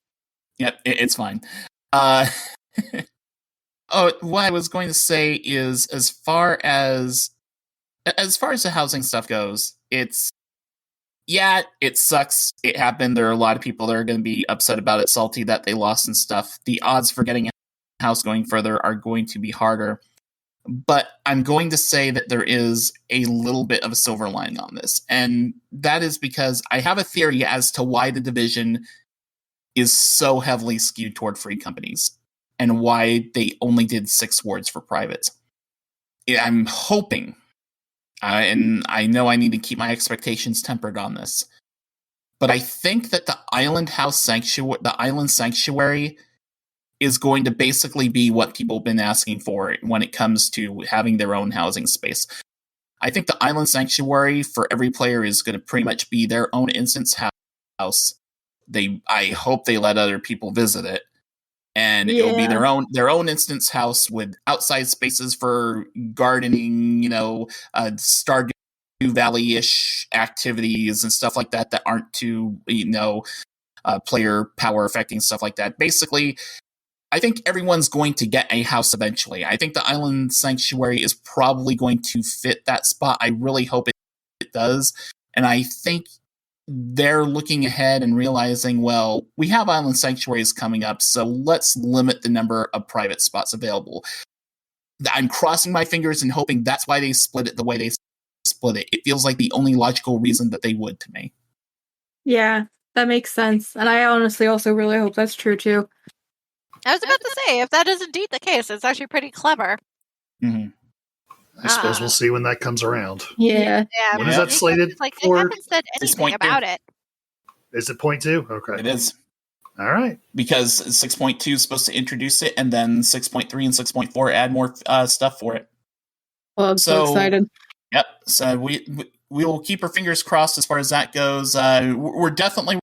Yep, it's fine. What I was going to say is, as far as the housing stuff goes, it sucks. It happened. There are a lot of people that are going to be upset about it, salty that they lost and stuff. The odds for getting a house going further are going to be harder. But I'm going to say that there is a little bit of a silver lining on this. And that is because I have a theory as to why the Division is so heavily skewed toward free companies and why they only did 6 wards for privates. I'm hoping, and I know I need to keep my expectations tempered on this, but I think that the Island Sanctuary is going to basically be what people have been asking for when it comes to having their own housing space. I think the Island Sanctuary for every player is going to pretty much be their own instance house. I hope they let other people visit it, and it'll be their own instance house with outside spaces for gardening, Stardew Valley-ish activities and stuff like that aren't too, player power affecting, stuff like that. Basically, I think everyone's going to get a house eventually. I think the Island Sanctuary is probably going to fit that spot. I really hope it does. And I think they're looking ahead and realizing, well, we have Island Sanctuaries coming up, so let's limit the number of private spots available. I'm crossing my fingers and hoping that's why they split it the way they split it. It feels like the only logical reason that they would to me. Yeah, that makes sense. And I honestly also really hope that's true too. I was about to say, if that is indeed the case, it's actually pretty clever. Mm-hmm. I suppose we'll see when that comes around. Yeah. When is that slated Like, for? they haven't said anything about it. Is it 0.2? Okay. It is. All right. Because 6.2 is supposed to introduce it, and then 6.3 and 6.4 add more stuff for it. Well, I'm so excited. Yep. So we will keep our fingers crossed as far as that goes. We're definitely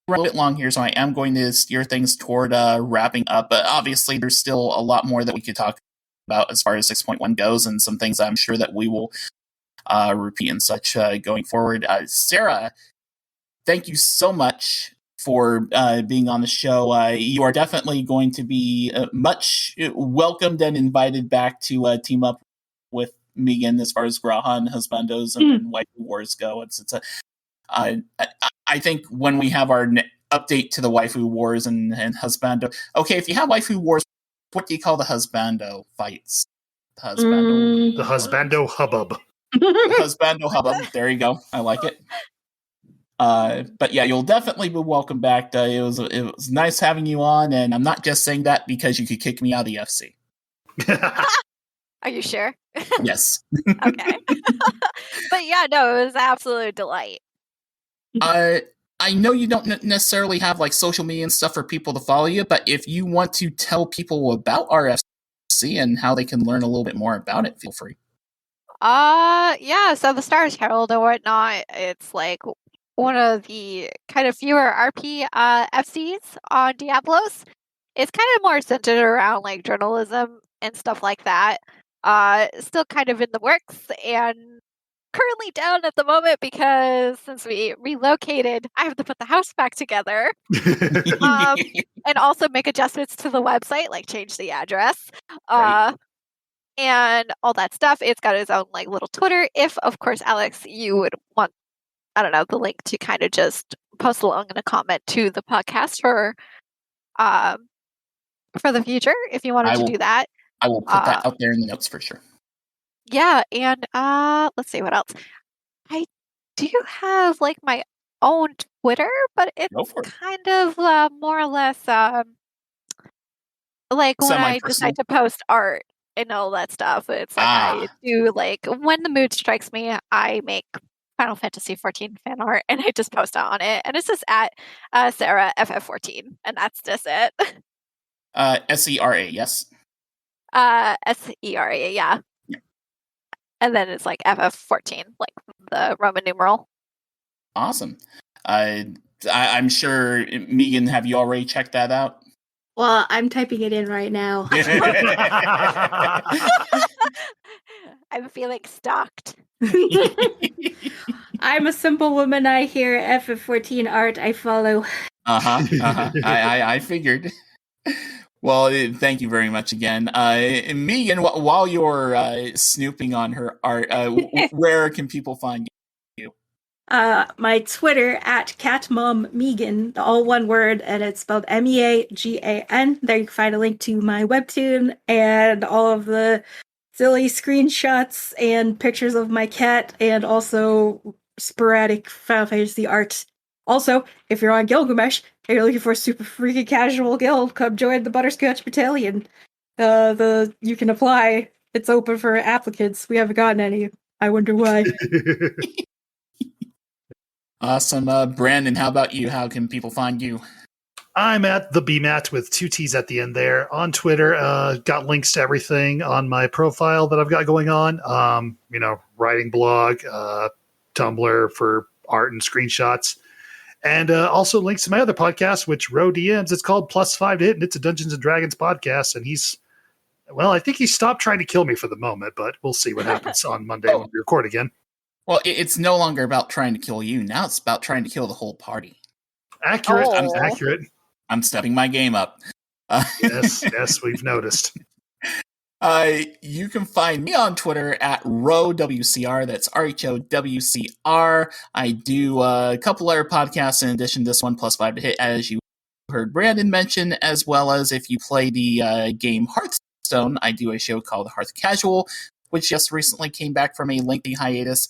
a bit long here, so I am going to steer things toward wrapping up. But obviously, there's still a lot more that we could talk about as far as 6.1 goes, and some things I'm sure that we will repeat and such going forward. Sera, thank you so much for being on the show. You are definitely going to be much welcomed and invited back to team up with Megan as far as Graha and Husbandos and Waifu Wars go. I think when we have our update to the Waifu Wars and Husbando, okay, if you have Waifu Wars, what do you call the Husbando fights? The Husbando hubbub. The Husbando hubbub. There you go. I like it. But yeah, you'll definitely be welcome back. It was nice having you on, and I'm not just saying that because you could kick me out of the FC. Are you sure? Yes. Okay. But yeah, no, it was an absolute delight. I know you don't necessarily have like social media and stuff for people to follow you, but if you want to tell people about RFC and how they can learn a little bit more about it, feel free. Yeah, so the Stars Herald and whatnot, it's like one of the kind of fewer RP FCs on Diablos. It's kind of more centered around like journalism and stuff like that. Still kind of in the works and currently down at the moment because since we relocated, I have to put the house back together. And also make adjustments to the website, like change the address. Right. And all that stuff. It's got its own like little Twitter. If, of course, Alex, you would want, I don't know, the link to kind of just post along in a comment to the podcast for the future, if you wanted to do that. I will put that out there in the notes for sure. Yeah, and let's see what else. I do have like my own Twitter, but it's kind of more or less like when I decide to post art and all that stuff. It's like I do like when the mood strikes me, I make Final Fantasy 14 fan art and I just post on it, and it's just at Sera FF14, and that's just it. SERA, yes. SERA, yeah. And then it's like FF14, like the Roman numeral. Awesome. I'm sure, Megan, have you already checked that out? Well, I'm typing it in right now. I'm feeling stalked. I'm a simple woman. I hear FF14 art. I follow. I figured. Well, thank you very much again. Megan, while you're snooping on her art, where can people find you? My Twitter at CatMomMegan, all one word, and it's spelled MEAGAN. There you can find a link to my webtoon and all of the silly screenshots and pictures of my cat, and also sporadic Final Fantasy art. Also, if you're on Gilgamesh, Hey, you're looking for a super freaky casual guild? Come join the Butterscotch Battalion. You can apply. It's open for applicants. We haven't gotten any. I wonder why. Awesome. Brandon, how about you? How can people find you? I'm at the BMAT with 2 T's at the end there on Twitter. Got links to everything on my profile that I've got going on. Writing blog, Tumblr for art and screenshots. And also links to my other podcast, which Ro DMs. It's called Plus 5 to Hit, and it's a Dungeons and Dragons podcast. And I think he stopped trying to kill me for the moment, but we'll see what happens on Monday when we record again. Well, it's no longer about trying to kill you. Now it's about trying to kill the whole party. Accurate. Oh. I'm accurate. I'm stepping my game up. Yes, we've noticed. You can find me on Twitter at ROWCR. That's RHOWCR. I do a couple other podcasts in addition to this one, Plus 5 to Hit, as you heard Brandon mention, as well as if you play the game Hearthstone, I do a show called Hearth Casual, which just recently came back from a lengthy hiatus.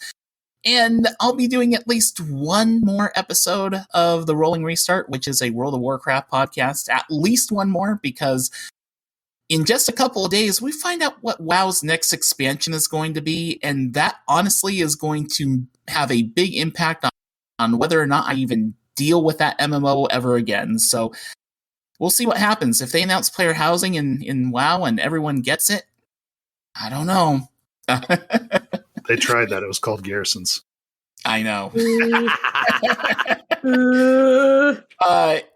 And I'll be doing at least one more episode of The Rolling Restart, which is a World of Warcraft podcast. At least one more, because in just a couple of days, we find out what WoW's next expansion is going to be, and that honestly is going to have a big impact on whether or not I even deal with that MMO ever again. So we'll see what happens. If they announce player housing in WoW and everyone gets it, I don't know. They tried that. It was called Garrisons. I know.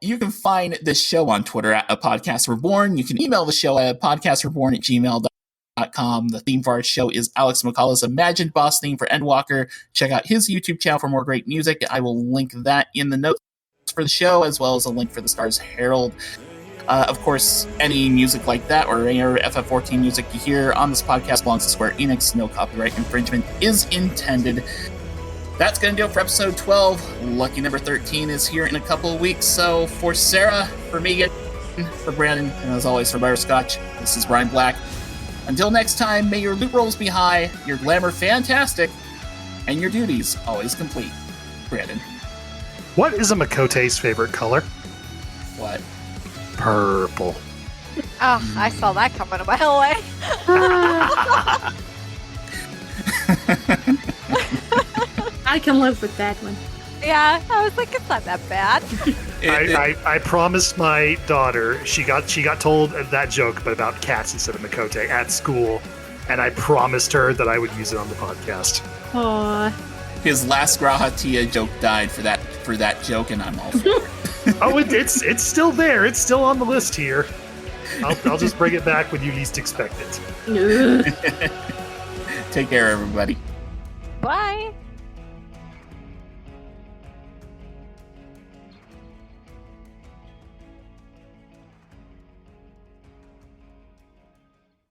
You can find this show on Twitter at A Podcast Reborn. You can email the show at podcastreborn@gmail.com. The theme for our show is Alex Moukala's Imagined Boss theme for Endwalker. Check out his YouTube channel for more great music. I will link that in the notes for the show, as well as a link for the Stars Herald. Of course, any music like that or any other FF14 music you hear on this podcast belongs to Square Enix. No copyright infringement is intended. That's going to do it for episode 12. Lucky number 13 is here in a couple of weeks. So for Sera, for me, for Brandon, and as always for Butterscotch, this is Brian Black. Until next time, may your loot rolls be high, your glamour fantastic, and your duties always complete. Brandon. What is a Makote's favorite color? What? Purple. Oh, I saw that coming a mile away. I can live with that one. Yeah, I was like, it's not that bad. I promised my daughter, she got told that joke, but about cats instead of Makote at school, and I promised her that I would use it on the podcast. Aww. His last Grahatia joke died for that joke, and I'm all for it. Oh, it's still there. It's still on the list here. I'll just bring it back when you least expect it. Take care, everybody. Bye.